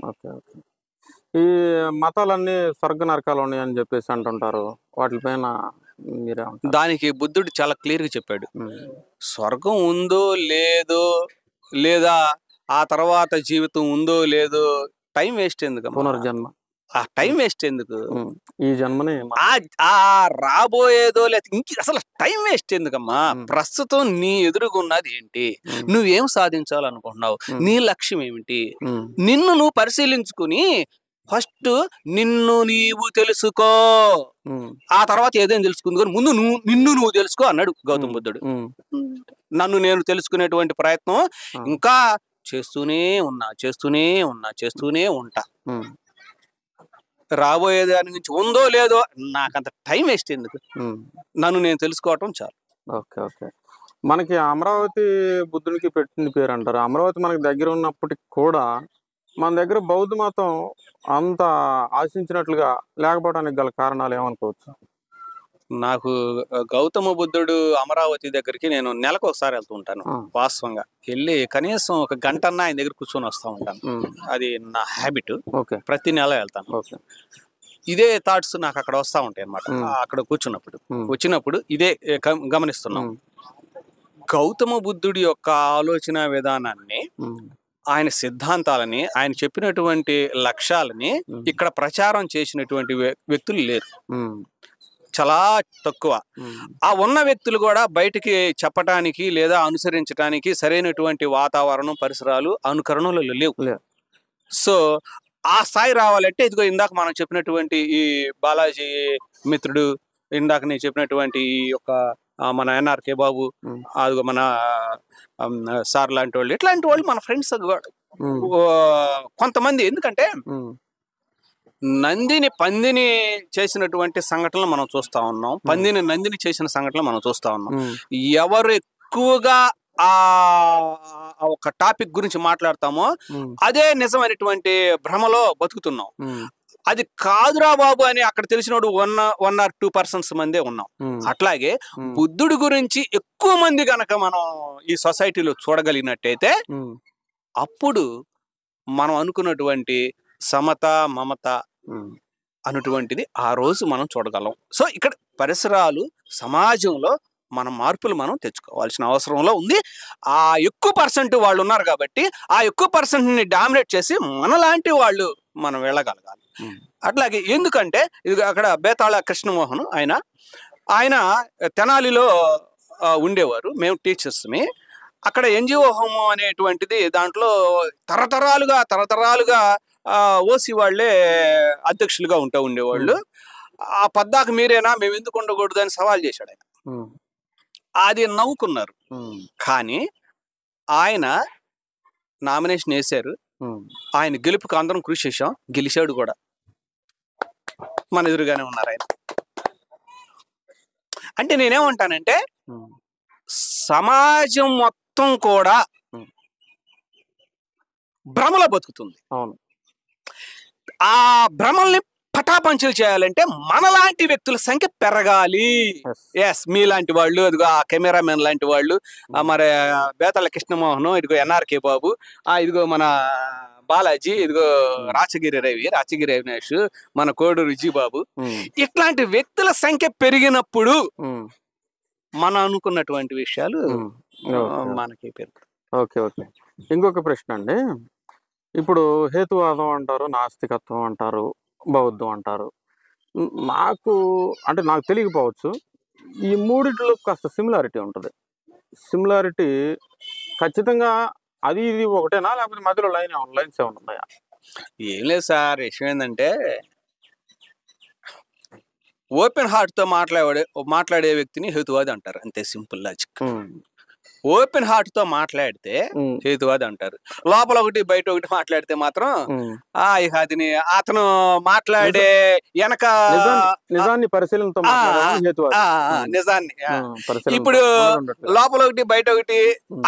Okay okay. ఈ మతాలన్నీ స్వర్గ నరకాలు ఉన్నాయని చెప్పేసి అంటుంటారు, వాటిపైన మీరే? దానికి బుద్ధుడు చాలా క్లియర్గా చెప్పాడు. స్వర్గం ఉందో లేదో, లేదా ఆ తర్వాత జీవితం ఉందో లేదో, టైం వేస్ట్ ఎందుకు? పునర్జన్మ, ఆ టైం వేస్ట్ ఎందుకు? ఈ జన్మని రాబోయేదో లేదా ఇంక అసలు టైం వేస్ట్ ఎందుకమ్మా? ప్రస్తుతం నీ ఎదురుగున్నది ఏంటి? నువ్వేం సాధించాలనుకుంటున్నావు? నీ లక్ష్యం ఏమిటి? నిన్ను నువ్వు పరిశీలించుకుని ఫస్ట్ నిన్ను నీవు తెలుసుకో, ఆ తర్వాత ఏదైనా తెలుసుకుంది, కానీ ముందు నిన్ను నువ్వు తెలుసుకో అన్నాడు గౌతమ బుద్ధుడు. నన్ను నేను తెలుసుకునేటువంటి ప్రయత్నం ఇంకా చేస్తూనే ఉంటా. రాబోయే దాని నుంచి ఉందో లేదో నాకంత టైం వేస్ట్ ఎందుకు? నన్ను నేను తెలుసుకోవటం చాలు. Okay okay. మనకి అమరావతి బుద్ధునికి పెట్టిన పేరు అంటారు. అమరావతి మనకి దగ్గర ఉన్నప్పటికి కూడా మన దగ్గర బౌద్ధ మతం అంత ఆశించినట్లుగా లేకపోవడానికి గల కారణాలు ఏమనుకోవచ్చు? నాకు గౌతమ బుద్ధుడు అమరావతి దగ్గరికి నేను నెలకు ఒకసారి వెళ్తూ ఉంటాను. వాస్తవంగా వెళ్ళి కనీసం ఒక గంటన్నా ఆయన దగ్గర కూర్చొని వస్తూ ఉంటాను. అది నా హ్యాబిట్. ప్రతి నెల వెళ్తాను. ఇదే థాట్స్ నాకు అక్కడ వస్తూ ఉంటాయి అన్నమాట. అక్కడ వచ్చినప్పుడు ఇదే గమనిస్తున్నాం. గౌతమ బుద్ధుడి యొక్క ఆలోచన విధానాన్ని, ఆయన సిద్ధాంతాలని, ఆయన చెప్పినటువంటి లక్ష్యాలని ఇక్కడ ప్రచారం చేసినటువంటి వ్యక్తులు లేరు, చాలా తక్కువ. ఆ ఉన్న వ్యక్తులు కూడా బయటికి చెప్పటానికి లేదా అనుసరించడానికి సరైనటువంటి వాతావరణం, పరిసరాలు, అనుకరణలు లేవు. సో ఆ స్థాయి రావాలంటే ఇదిగో ఇందాక మనం చెప్పినటువంటి ఈ బాలాజీ మిత్రుడు, ఇందాక నేను చెప్పినటువంటి ఈ యొక్క మన ఎన్ఆర్కే బాబు, అదిగో మన సార్ లాంటి వాళ్ళు, ఇట్లాంటి వాళ్ళు మన ఫ్రెండ్స్ కొంతమంది. ఎందుకంటే పందిని చేసినటువంటి సంఘటనలు మనం చూస్తా ఉన్నాం, నందిని చేసిన సంఘటనలు మనం చూస్తా ఉన్నాం. ఎవరు ఎక్కువగా ఆ ఒక టాపిక్ గురించి మాట్లాడతామో అదే నిజమైనటువంటి భ్రమలో బతుకుతున్నాం. అది కాదురా బాబు అని అక్కడ తెలిసినోడు 1 or 2% మందే ఉన్నాం. అట్లాగే బుద్ధుడి గురించి ఎక్కువ మంది గనక మనం ఈ సొసైటీలో చూడగలిగినట్టయితే అప్పుడు మనం అనుకున్నటువంటి సమత మమత అన్నటువంటిది ఆ రోజు మనం చూడగలం. సో ఇక్కడ పరిసరాలు సమాజంలో మన మార్పులు మనం తెచ్చుకోవాల్సిన అవసరంలో ఉంది. ఆ ఎక్కువ పర్సెంట్ వాళ్ళు ఉన్నారు కాబట్టి ఆ ఎక్కువ పర్సెంట్ని డామినేట్ చేసి మనలాంటి వాళ్ళు మనం వెళ్ళగలగాలి. అట్లాగే ఎందుకంటే ఇది అక్కడ బేతాళ కృష్ణమోహన్ ఆయన తెనాలిలో ఉండేవారు. మేము టీచర్స్ని. అక్కడ ఎన్జిఓ హోమ్ అనేటువంటిది దాంట్లో తరతరాలుగా ఓసీ వాళ్ళే అధ్యక్షులుగా ఉండేవాళ్ళు. ఆ పద్దాకు మీరేనా, మేము ఎందుకు ఉండకూడదు అని సవాల్ చేశాడు ఆయన. అది నవ్వుకున్నారు. కానీ ఆయన నామినేషన్ వేశారు, ఆయన గెలుపుకి అందరం కృషి చేశాం, గెలిచాడు కూడా. మన ఎదురుగానే ఉన్నారు ఆయన. అంటే నేనేమంటానంటే సమాజం మొత్తం కూడా భ్రమలో బతుకుతుంది. ఆ భ్రమల్ని పటాపంచలు చేయాలంటే మనలాంటి వ్యక్తుల సంఖ్య పెరగాలి. ఎస్, మీలాంటి వాళ్ళు, ఇదిగో ఆ కెమెరామెన్ లాంటి వాళ్ళు, మరి బేతాళ కృష్ణమోహన్, ఇదిగో ఎన్ఆర్కే బాబు, ఇదిగో మన బాలాజీ, ఇదిగో రాచగిరి అవినాష్, మన కోడూరు విజయబాబు, ఇట్లాంటి వ్యక్తుల సంఖ్య పెరిగినప్పుడు మనం అనుకున్నటువంటి విషయాలు మనకి పెరుగుతాయి. ఓకే. ఇంకొక ప్రశ్న అండి. ఇప్పుడు హేతువాదం అంటారు, నాస్తికత్వం అంటారు, బౌద్ధం అంటారు. నాకు తెలియకపోవచ్చు, ఈ మూడిట్లో కాస్త సిమిలారిటీ ఉంటుంది. సిమిలారిటీ ఖచ్చితంగా అది ఇది ఒకటేనా, లేకపోతే మధ్యలో లైన్స్ ఏమైనా ఉన్నాయా? ఏం లేదు సార్. విషయం ఏంటంటే ఓపెన్ హార్ట్తో మాట్లాడే వ్యక్తిని హేతువాది అంటారు. అంతే, సింపుల్ లాజిక్. ఓపెన్ హార్ట్తో మాట్లాడితే హేతువాది అంటారు. లోపల ఒకటి బయట ఒకటి మాట్లాడితే మాత్రం అతను మాట్లాడే వెనక నిజాన్ని పరిశీలనతో నిజాన్ని ఇప్పుడు లోపల ఒకటి బయట ఒకటి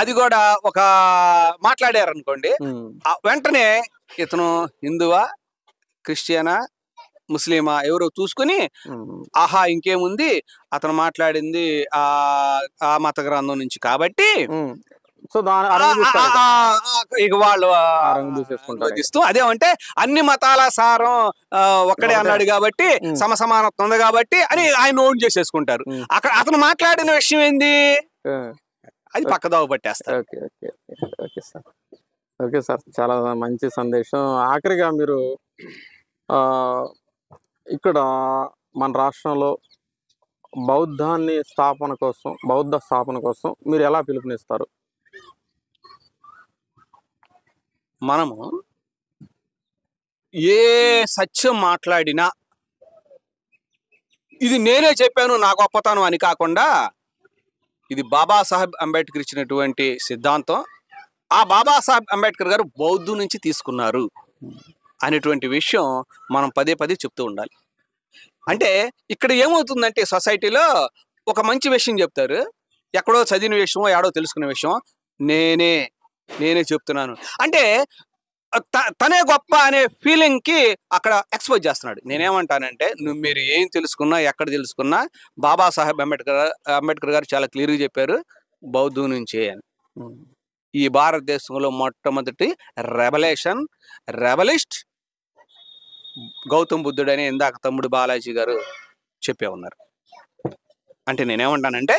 అది కూడా ఒక మాట్లాడారు అనుకోండి, వెంటనే ఇతను హిందువా, క్రిస్టియనా, ముస్లిమా ఎవరో చూసుకుని ఆహా ఇంకేముంది అతను మాట్లాడింది ఆ మత గ్రంథం నుంచి కాబట్టి ఇక వాళ్ళు అదేమంటే అన్ని మతాల సారం ఒక్కడే అన్నాడు కాబట్టి సమసమానత్వం ఉంది కాబట్టి అని ఆయన ఓన్ చేసేసుకుంటారు. అక్కడ అతను మాట్లాడిన విషయం ఏంది, అది పక్కదావ పట్టేస్తారు. ఓకే సార్, చాలా మంచి సందేశం. ఆఖరిగా మీరు ఇక్కడ మన రాష్ట్రంలో బౌద్ధ స్థాపన కోసం మీరు ఎలా పిలుపునిస్తారు? మనము ఏ సత్యం మాట్లాడినా ఇది నేనే చెప్పాను నా గొప్పతనం అని కాకుండా, ఇది బాబాసాహెబ్ అంబేద్కర్ ఇచ్చినటువంటి సిద్ధాంతం, ఆ బాబాసాహెబ్ అంబేద్కర్ గారు బౌద్ధం నుంచి తీసుకున్నారు అనేటువంటి విషయం మనం పదే చెప్తూ ఉండాలి. అంటే ఇక్కడ ఏమవుతుందంటే సొసైటీలో ఒక మంచి విషయం చెప్తారు, ఎక్కడో చదివిన విషయం, ఏడో తెలుసుకునే విషయం నేనే చెప్తున్నాను అంటే తనే గొప్ప అనే ఫీలింగ్కి అక్కడ ఎక్స్పోజ్ చేస్తున్నాడు. నేనేమంటానంటే మీరు ఏం తెలుసుకున్నా, ఎక్కడ తెలుసుకున్నా బాబాసాహెబ్ అంబేద్కర్ గారు చాలా క్లియర్గా చెప్పారు, బౌద్ధం నుంచే అని. ఈ భారతదేశంలో మొట్టమొదటి రెబలిస్ట్ గౌతమ్ బుద్ధుడు అని ఇందాక తమ్ముడు బాలాజీ గారు చెప్పే ఉన్నారు. అంటే నేనేమంటానంటే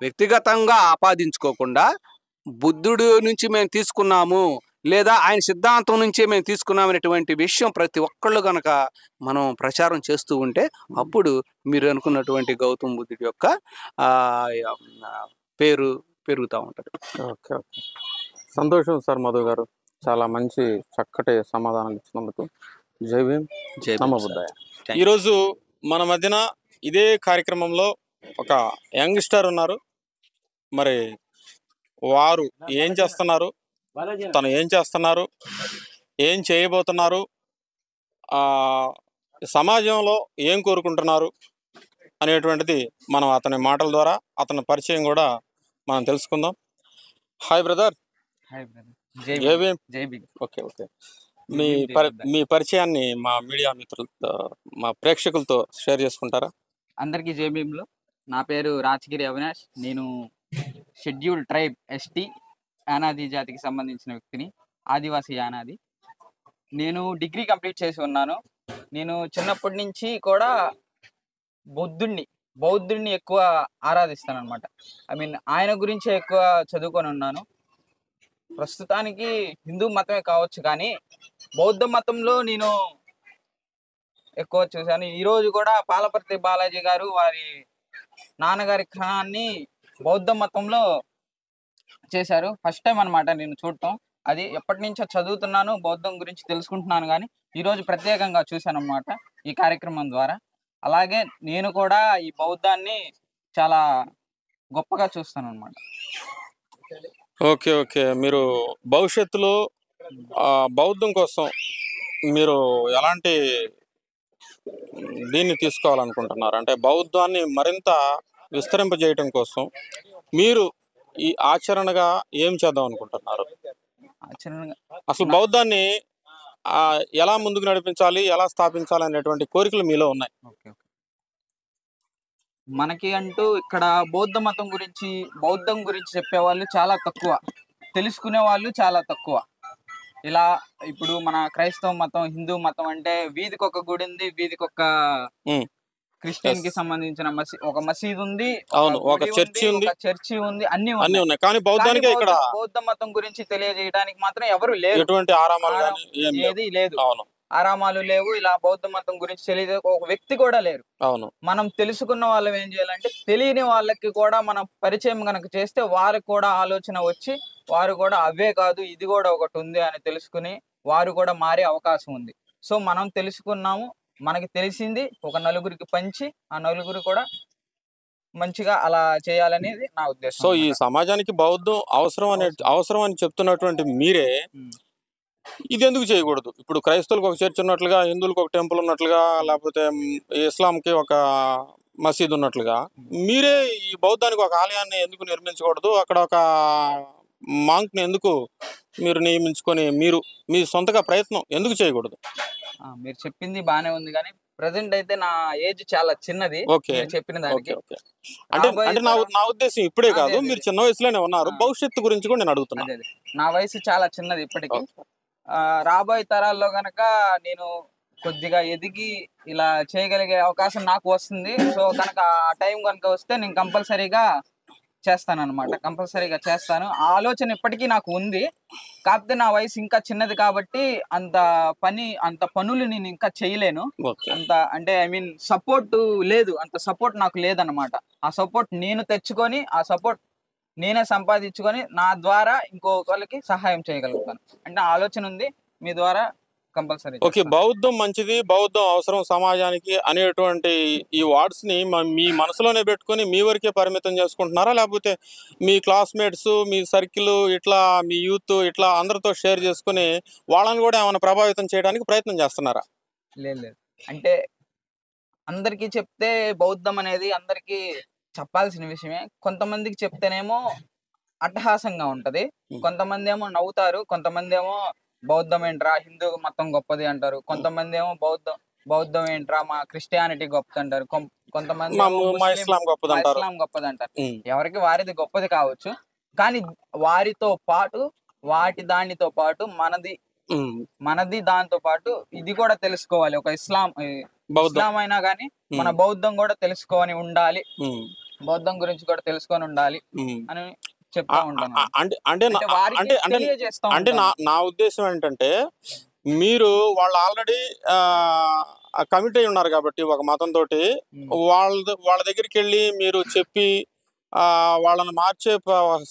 వ్యక్తిగతంగా ఆపాదించుకోకుండా బుద్ధుడు నుంచి మేము తీసుకున్నాము లేదా ఆయన సిద్ధాంతం నుంచే మేము తీసుకున్నాం అనేటువంటి విషయం ప్రతి ఒక్కళ్ళు కనుక మనం ప్రచారం చేస్తూ ఉంటే అప్పుడు మీరు అనుకున్నటువంటి గౌతమ్ బుద్ధుడి యొక్క పేరు పెరుగుతూ ఉంటుంది. ఓకే, సంతోషం సార్ మధు గారు, చాలా మంచి చక్కటి సమాధానాలు ఇచ్చినందుకు. జై భీమ్, జై నమో బుద్ధాయ. ఈరోజు మన మధ్యన ఇదే కార్యక్రమంలో ఒక యంగ్స్టర్ ఉన్నారు. మరి వారు ఏం చేస్తున్నారు, తను ఏం చేస్తున్నారు, ఏం చేయబోతున్నారు, సమాజంలో ఏం కోరుకుంటున్నారు అనేటువంటిది మనం అతని మాటల ద్వారా అతని పరిచయం కూడా మనం తెలుసుకుందాం. Hi brother. Hi brother. జై జై భీమ్. భీమ్. జై భీమ్. Okay okay. జై మీ భీమ్, జై భీమ్. మీ పరిచయాన్ని మా మీడియా మిత్రులతో, మా ప్రేక్షకులతో షేర్ చేసుకుంటారా? అందరికీ జై భీమ్లు. నా పేరు రాచగిరి అవినాష్. నేను షెడ్యూల్ ట్రైబ్ ఎస్టీ యానాది జాతికి సంబంధించిన వ్యక్తిని, ఆదివాసీ యానాది. నేను డిగ్రీ కంప్లీట్ చేసి ఉన్నాను. నేను చిన్నప్పటి నుంచి కూడా బౌద్ధుడిని ఎక్కువ ఆరాధిస్తాను అనమాట. ఆయన గురించే ఎక్కువ చదువుకొని ఉన్నాను. ప్రస్తుతానికి హిందూ మతమే కావచ్చు, కానీ బౌద్ధ మతంలో నేను ఎక్కువ చూశాను. ఈరోజు కూడా పాలపర్తి బాలాజీ గారు వారి నాన్నగారి ఖానాన్ని బౌద్ధ మతంలో చేశారు. ఫస్ట్ టైం అనమాట నేను చూడటం. అది ఎప్పటి నుంచో చదువుతున్నాను, బౌద్ధం గురించి తెలుసుకుంటున్నాను, కానీ ఈరోజు ప్రత్యేకంగా చూశాను అన్నమాట ఈ కార్యక్రమం ద్వారా. అలాగే నేను కూడా ఈ బౌద్ధాన్ని చాలా గొప్పగా చూస్తాను అనమాట. Okay okay. మీరు భవిష్యత్తులో బౌద్ధం కోసం మీరు ఎలాంటి దీన్ని తీసుకోవాలనుకుంటున్నారు? అంటే బౌద్ధాన్ని మరింత విస్తరింపజేయటం కోసం మీరు ఈ ఆచరణగా ఏం చేద్దాం అనుకుంటున్నారు? అసలు బౌద్ధాన్ని ఎలా ముందుకు నడిపించాలి, ఎలా స్థాపించాలి అనేటువంటి కోరికలు మీలో ఉన్నాయి. మనకి అంటూ ఇక్కడ బౌద్ధం గురించి చెప్పేవాళ్ళు చాలా తక్కువ, తెలుసుకునే వాళ్ళు చాలా తక్కువ. ఇలా ఇప్పుడు మన క్రైస్తవ మతం, హిందూ మతం అంటే వీధికి ఒక గుడి ఉంది, వీధికి ఒక క్రిస్టియన్ కి సంబంధించిన ఒక మసీద్ ఉంది, అవును, ఒక చర్చి ఉంది, అన్ని ఉన్నాయి. కానీ బౌద్ధానికి ఇక్కడ బౌద్ధ మతం గురించి తెలియజేయడానికి మాత్రం ఎవరు లేరు. ఎటువంటి ఆరామాలు ఏది లేదు, ఆరామాలు లేవు. ఇలా బౌద్ధ మతం గురించి తెలియదు ఒక వ్యక్తి కూడా లేరు. అవును. మనం తెలుసుకున్న వాళ్ళం ఏం చేయాలంటే, తెలియని వాళ్ళకి కూడా మనం పరిచయం కనుక చేస్తే వారికి కూడా ఆలోచన వచ్చి వారు కూడా అవే కాదు ఇది కూడా ఒకటి ఉంది అని తెలుసుకుని వారు కూడా మారే అవకాశం ఉంది. సో మనం తెలుసుకున్నాము, మనకి తెలిసింది ఒక నలుగురికి పంచి ఆ నలుగురు కూడా మంచిగా అలా చేయాలనేది నా ఉద్దేశం. సో ఈ సమాజానికి బౌద్ధం అవసరం అని చెప్తున్నటువంటి మీరే ఇది ఎందుకు చేయకూడదు? ఇప్పుడు క్రైస్తవులకు ఒక చర్చ్ ఉన్నట్లుగా, హిందువులకు ఒక టెంపుల్ ఉన్నట్లుగా, లేకపోతే ఇస్లాంకి ఒక మసీద్ ఉన్నట్లుగా మీరే ఈ బౌద్ధానికి ఒక ఆలయాన్ని ఎందుకు నిర్మించకూడదు? అక్కడ ఒక మాంక్ని ఎందుకు మీరు నియమించుకొని మీరు మీ సొంతగా ప్రయత్నం ఎందుకు చేయకూడదు? మీరు చెప్పింది బానే ఉంది, కానీ ప్రెసెంట్ అయితే నా ఏజ్ చాలా చిన్నది. చెప్పిన దానికి అంటే నా ఉద్దేశం ఇప్పుడే కాదు, మీరు చిన్న వయసులోనే ఉన్నారు, భవిష్యత్తు గురించి కూడా నేను అడుగుతున్నాను. నా వయసు చాలా చిన్నది ఇప్పటికి. రాబోయే తరాల్లో గనక నేను కొద్దిగా ఎదిగి ఇలా చేయగలిగే అవకాశం నాకు వస్తుంది. సో కనుక ఆ టైం కనుక వస్తే నేను కంపల్సరీగా చేస్తాను అనమాట. కంపల్సరీగా చేస్తాను. ఆ ఆలోచన ఇప్పటికీ నాకు ఉంది. కాకపోతే నా వయసు ఇంకా చిన్నది కాబట్టి అంత పనులు నేను ఇంకా చేయలేను. అంటే సపోర్ట్ లేదు, అంత సపోర్ట్ నాకు లేదనమాట. ఆ సపోర్ట్ నేను తెచ్చుకొని, ఆ సపోర్ట్ నేనే సంపాదించుకొని నా ద్వారా ఇంకొకరికి సహాయం చేయగలుగుతాను అంటే ఆలోచన ఉంది. మీ ద్వారా కంపల్సరీ. ఓకే, బౌద్ధం మంచిది, బౌద్ధం అవసరం సమాజానికి అనేటువంటి ఈ వర్డ్స్ ని మీ మనసులోనే పెట్టుకొని మీ వరకే పరిమితం చేసుకుంటున్నారా, లేకపోతే మీ క్లాస్మేట్స్, మీ సర్కిల్, ఇట్లా మీ యూత్ ఇట్లా అందరితో షేర్ చేసుకుని వాళ్ళని కూడా ఏమైనా ప్రభావితం చేయడానికి ప్రయత్నం చేస్తున్నారా? లేదు, అంటే అందరికీ చెప్తే బౌద్ధం అనేది అందరికీ చెప్పాల్సిన విషయమే. కొంతమందికి చెప్తేనేమో అట్టహాసంగా ఉంటది, కొంతమంది ఏమో నవ్వుతారు, కొంతమంది ఏమో బౌద్ధం ఏంట్రా, హిందూ మతం గొప్పది అంటారు, కొంతమంది ఏమో బౌద్ధం ఏంట్రా, మా క్రిస్టియానిటీ గొప్పది అంటారు, కొంతమంది ఇస్లాం గొప్పది అంటారు. ఎవరికి వారిది గొప్పది కావచ్చు, కానీ వారితో పాటు దానితో పాటు మనది దాంతో పాటు ఇది కూడా తెలుసుకోవాలి. ఒక ఇస్లాం అయినా కానీ మన బౌద్ధం కూడా తెలుసుకొని ఉండాలి, బౌద్ధం గురించి కూడా తెలుసుకొని ఉండాలి అని చెప్తా ఉంటాను. అంటే నా ఉద్దేశం ఏంటంటే, మీరు వాళ్ళు ఆల్రెడీ కమిట్ అయి ఉన్నారు కాబట్టి ఒక మతంతో వాళ్ళ దగ్గరికి వెళ్ళి మీరు చెప్పి వాళ్ళని మార్చే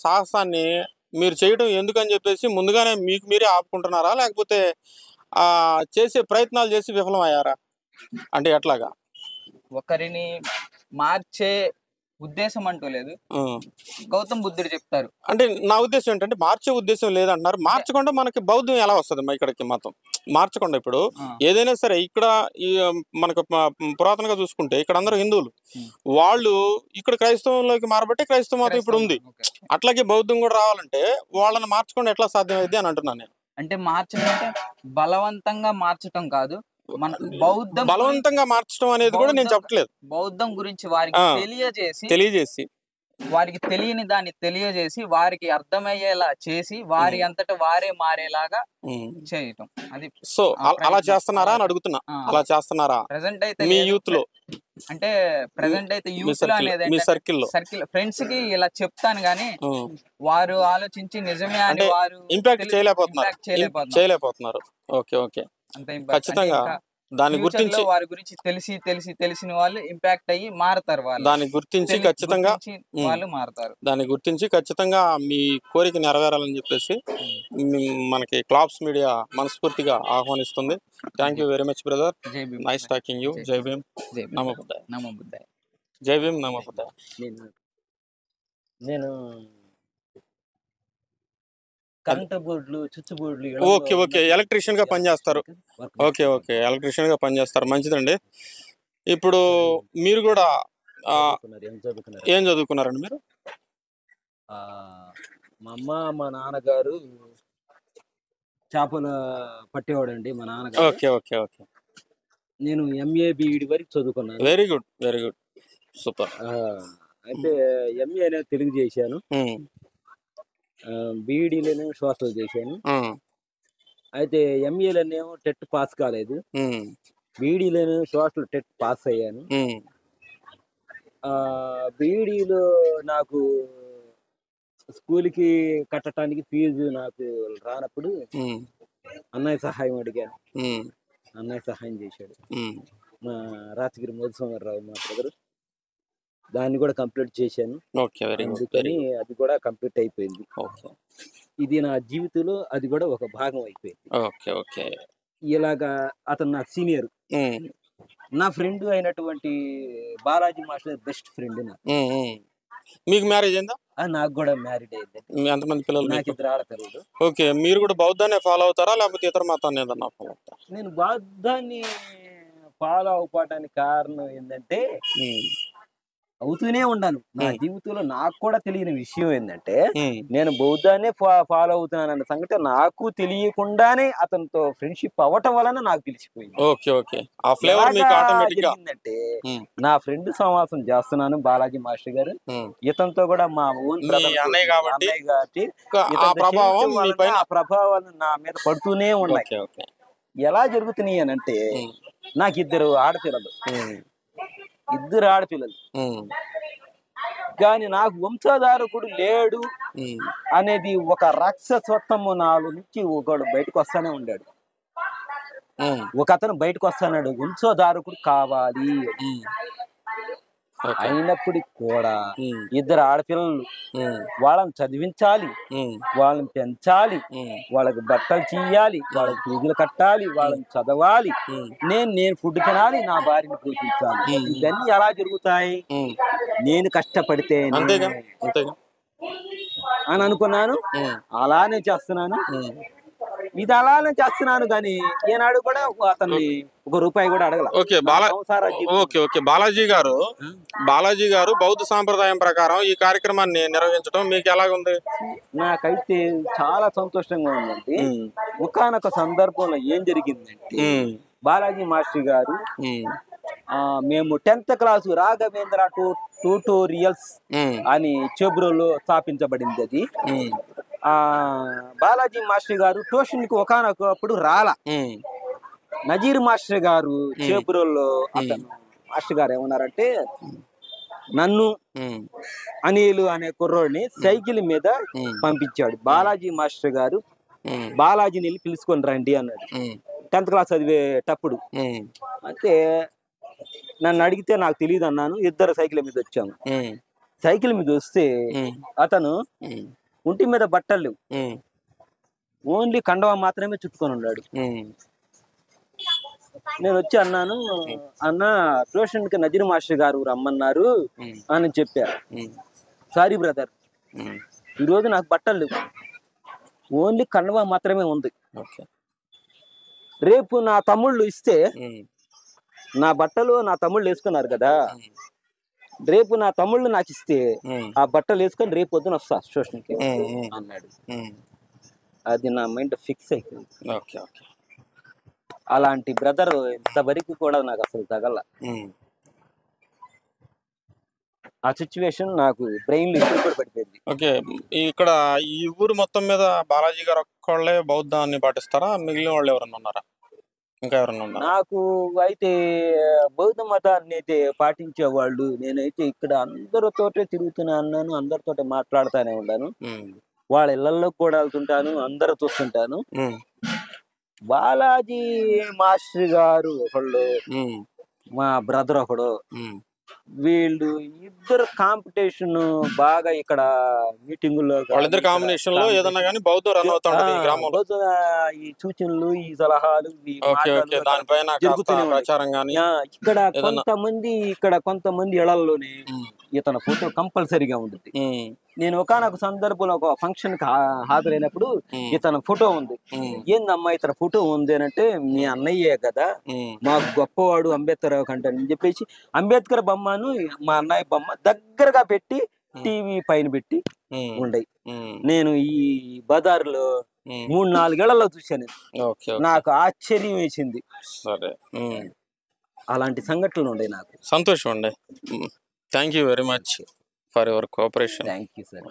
సాహసాన్ని మీరు చేయడం ఎందుకని చెప్పేసి ముందుగానే మీకు మీరే ఆపుకుంటున్నారా, లేకపోతే చేసే ప్రయత్నాలు చేసి విఫలమయ్యారా? అంటే ఎట్లాగా? ఒకరిని మార్చే ఉద్దేశం అంటూ లేదు, ఆ. గౌతమ్ బుద్ధుడు చెప్తారు. అంటే నా ఉద్దేశం ఏంటంటే మార్చే ఉద్దేశం లేదంటున్నారు. మార్చకుండా మనకి బౌద్ధం ఎలా వస్తుంది మా ఇక్కడికి మతం మార్చకుండా? ఇప్పుడు ఏదైనా సరే ఇక్కడ ఈ మనకు పురాతనంగా చూసుకుంటే ఇక్కడ అందరూ హిందువులు, వాళ్ళు ఇక్కడ క్రైస్తవంలోకి మారబట్టి క్రైస్తవ మతం ఇప్పుడు ఉంది. అట్లాగే బౌద్ధం కూడా రావాలంటే వాళ్ళని మార్చకుండా ఎట్లా సాధ్యమైంది అని అంటున్నాను నేను. అంటే మార్చడం అంటే బలవంతంగా మార్చటం కాదు, మన బౌద్ధం బలవంతంగా మార్చడం అనేది కూడా నేను చెప్పట్లేదు. బౌద్ధం గురించి వారికి తెలియజేసి వారికి తెలియని దాన్ని తెలియజేసి వారికి అర్థమయ్యేలా చేసి వారి అంతటా వారే మారేలాగా చేయటం. అది సో అలా చేస్తున్నారా అని అడుగుతున్నా. అలా చేస్తున్నారా ప్రెసెంట్ అయితే మీ యూత్ లో? అంటే ప్రెసెంట్ అయితే యూత్ లో అనేది మీ సర్కిల్ ఫ్రెండ్స్ కి ఇలా చెప్తాను గానీ వారు ఆలోచించి నిజమే అని వారు ఇంపాక్ట్ చేయలేకపోతున్నారు. ఓకే ఓకే, ఖచ్చితంగా దాన్ని గుర్తించి వారి గురించి తెలిసిన వాళ్ళు ఇంపాక్ట్ అయ్యి మారతారు. వాళ్ళు దాన్ని గుర్తించి ఖచ్చితంగా వాళ్ళు మారతారు. దాన్ని గుర్తించి ఖచ్చితంగా మీ కోరిక నెరవేరాలని చెప్పేసి మనకి క్లాప్స్ మీడియా మనస్ఫూర్తిగా ఆహ్వానిస్తుంది. Thank you very much brother, nice talking you. Jai Bhim, నమో బుద్ధాయ. జై భీమ్, నమో బుద్ధాయ. నేను కరెంట్ బోర్డులు, స్విచ్ బోర్డులు. ఓకే ఓకే, ఎలక్ట్రీషియన్ గా పనిచేస్తారు. ఓకే ఓకే, ఎలక్ట్రీషియన్ గా పనిచేస్తారు, మంచిదండి. ఇప్పుడు మీరు కూడా ఏం చదువుకున్నారండి మీరు? మా అమ్మ మా నాన్నగారు చేపలు పట్టేవాడండి మా నాన్నగారు. ఓకే ఓకే ఓకే, నేను ఎంఏ బిఈడి వరకు చదువుకున్నాను. Very good very good, super. అయితే ఎంఏ అనేది తెలుగు చేశాను, బీఈడీలోనేమో సోషల్ చేశాను. అయితే ఎంఏలోనేమో టెట్ పాస్ కాలేదు, బీఈడీలోనేమో సోషల్ టెట్ పాస్ అయ్యాను. బీఈడీలో నాకు స్కూల్కి కట్టడానికి ఫీజు నాకు రానప్పుడు అన్నయ్య సహాయం అడిగాను, అన్నయ్య సహాయం చేశాడు. మా రాచగిరి మధుసూదనరావు మా బ్రదరు, దాన్ని కూడా కంప్లీట్ చేశాను. అందుకని అది కూడా కంప్లీట్ అయిపోయింది. ఇది నా జీవితంలో అది కూడా ఒక భాగం అయిపోయింది. ఇలాగా అతను నాకు సీనియర్, నా ఫ్రెండ్ అయినటువంటి బాలాజీ మాస్టర్ బెస్ట్ ఫ్రెండ్ నాకు. మీకు మ్యారేజ్ అయిందా? నాకు కూడా మ్యారీడ్ అయింది. ఎంతమంది పిల్లలు? నాకు 2 ఆడపిల్లలు. ఓకే, మీరు కూడా బౌద్ధాన్ని ఫాలో అవుతారా లేకపోతే ఇతర మతాన్ని ఏదన్నా ఫాలో అవుతారా? నేను బౌద్ధాన్ని ఫాలో అవ్వడానికి కారణం ఏంటంటే అవుతూనే ఉన్నాను నా జీవితంలో. నాకు కూడా తెలియని విషయం ఏంటంటే నేను బౌద్ధాన్ని ఫాలో అవుతున్నాను అన్న సంగతి నాకు తెలియకుండానే అతనితో ఫ్రెండ్షిప్ అవ్వటం వలన నాకు తెలిసిపోయింది. ఏంటంటే నా ఫ్రెండ్ సమాసం చేస్తున్నాను బాలాజీ మాస్టర్ గారు, ఇతనితో కూడా మా ఓన్ అన్నయ్య కాబట్టి ఆ ప్రభావాలు నా మీద పడుతూనే ఉన్నాయి. ఎలా జరుగుతున్నాయి అని అంటే నాకు 2 ఆడపిల్లలు, 2 ఆడపిల్లలు, కానీ నాకు వంశధారకుడు లేడు అనేది ఒక రాక్షసత్వము నాలో నుంచి ఒకడు బయటకు వస్తానే ఉండాడు. ఒక అతను బయటకు వస్తాడు, వంశధారకుడు కావాలి. అయినప్పటికి కూడా 2 ఆడపిల్లలు, వాళ్ళని చదివించాలి, వాళ్ళని పెంచాలి, వాళ్ళకి బట్టలు చేయాలి, వాళ్ళకి ఫీజులు కట్టాలి, వాళ్ళని చదవాలి, నేను ఫుడ్ తినాలి, నా భార్యని పోషించాలి. ఇవన్నీ ఎలా జరుగుతాయి? నేను కష్టపడితే అని అనుకున్నాను, అలానే చేస్తున్నాను. ఇది అలానే చేస్తున్నాను కానీ ఏనాడు కూడా అతన్ని 1 రూపాయి కూడా అడగల. ఓకే బాలాజీ గారు బౌద్ధ సాంప్రదాయం ప్రకారం ఈ కార్యక్రమాన్ని నిర్వహించడం మీకు ఎలాగుంది? నాకైతే చాలా సంతోషంగా ఉందండి. ఒకానొక సందర్భంలో ఏం జరిగిందంటే బాలాజీ మాస్టర్ గారు మేము 10th క్లాసు రాఘవేంద్ర ట్యూటోరియల్స్ అని చెబ్రోలో స్థాపించబడింది. అది బాలాజీ మాస్టర్ గారు ట్యూషన్ కి ఒకనొకప్పుడు రాలా. నజీర్ మాస్టర్ గారు చెబ్రోలో అతను మాస్టర్ గారు ఏమన్నారంటే నన్ను అనిల్ అనే కుర్రోడిని సైకిల్ మీద పంపించాడు. బాలాజీ మాస్టర్ గారు బాలాజీని వెళ్ళి పిలుచుకొని రండి అన్నాడు 10th క్లాస్ చదివేటప్పుడు. అయితే నన్ను అడిగితే నాకు తెలియదు అన్నాను. 2 సైకిల్ మీద వచ్చాము. సైకిల్ మీద వస్తే అతను ఒంటి మీద బట్టలు ఓన్లీ కండవ మాత్రమే చుట్టుకొని ఉన్నాడు. నేను వచ్చి అన్నాను, అన్న ట్యూషన్ కి నజీర్ మాస్టర్ గారు రమ్మన్నారు అని చెప్పా. సారీ బ్రదర్, ఈరోజు నాకు బట్టలు లేవు, ఓన్లీ కండువా మాత్రమే ఉంది. రేపు నా తమ్ముళ్ళు ఇస్తే, నా బట్టలు నా తమ్ముళ్ళు వేసుకున్నారు కదా, రేపు నా తమ్ముళ్ళు నాకు ఇస్తే ఆ బట్టలు వేసుకొని రేపు పొద్దున వస్తా ట్యూషన్కి అన్నాడు. అది నా మైండ్ ఫిక్స్ అయిపోయింది. అలాంటి బ్రదర్ ఇంతవరకు కూడా నాకు అసలు తగల. ఆ సిచ్యువేషన్ నాకు బ్రెయిన్ లో ఇప్పుడు కూడా పడిపోయింది. ఓకే, ఇక్కడ ఈ ఊరు మొత్తం మీద బాలాజీ గారు ఒక్కళ్ళే బౌద్ధాన్ని పాటిస్తారా, మిగిలిన వాళ్ళు ఎవరన్నా ఉన్నారా, ఇంకా ఎవరన్నా ఉన్నారా? నాకు అయితే బౌద్ధ మతాన్ని అయితే పాటించే వాళ్ళు, నేనైతే ఇక్కడ అందరితోటే తిరుగుతూనే అన్నాను, అందరితోటే మాట్లాడుతూనే ఉన్నాను, వాళ్ళ ఇళ్లలో కూడా వెళ్తుంటాను, అందరూ చూస్తుంటాను. బాలాజీ మాస్టర్ గారు ఒకళ్ళు, మా బ్రదర్ ఒకడు, వీళ్ళు ఇద్దరు కాంపిటీషన్ బాగా ఇక్కడ మీటింగుల్లో వాళ్ళిద్దరు కాంబినేషన్ లో ఏదన్నా కానీ బౌద్ధ రన్ అవుతా ఉంటది ఈ గ్రామంలో. బౌద్ధ ఈ సూచనలు, ఈ సలహాలు, ఈ దానిపైన ప్రచారం గాని ఇక్కడ కొంతమంది ఇళ్లలోనే ఇతని ఫోటో కంపల్సరీగా ఉంటుంది. నేను ఒకనొక సందర్భంలో ఒక ఫంక్షన్ కి హాజరైనప్పుడు ఇతని ఫోటో ఉంది. ఏందమ్మా ఇతని ఫోటో ఉంది అని అంటే, మీ అన్నయ్యే కదా, మాకు గొప్పవాడు అంబేద్కర్ కంటే అని చెప్పేసి అంబేద్కర్ బొమ్మను మా అన్నయ్య బొమ్మ దగ్గరగా పెట్టి టీవీ పైన పెట్టి ఉండయి. నేను ఈ బజార్లో 3-4 ఏళ్లలో చూశాను. నాకు ఆశ్చర్యం వేసింది. అలాంటి సంఘటనలు ఉండే నాకు. సంతోషం అండి. Thank you very much for your cooperation. Thank you sir.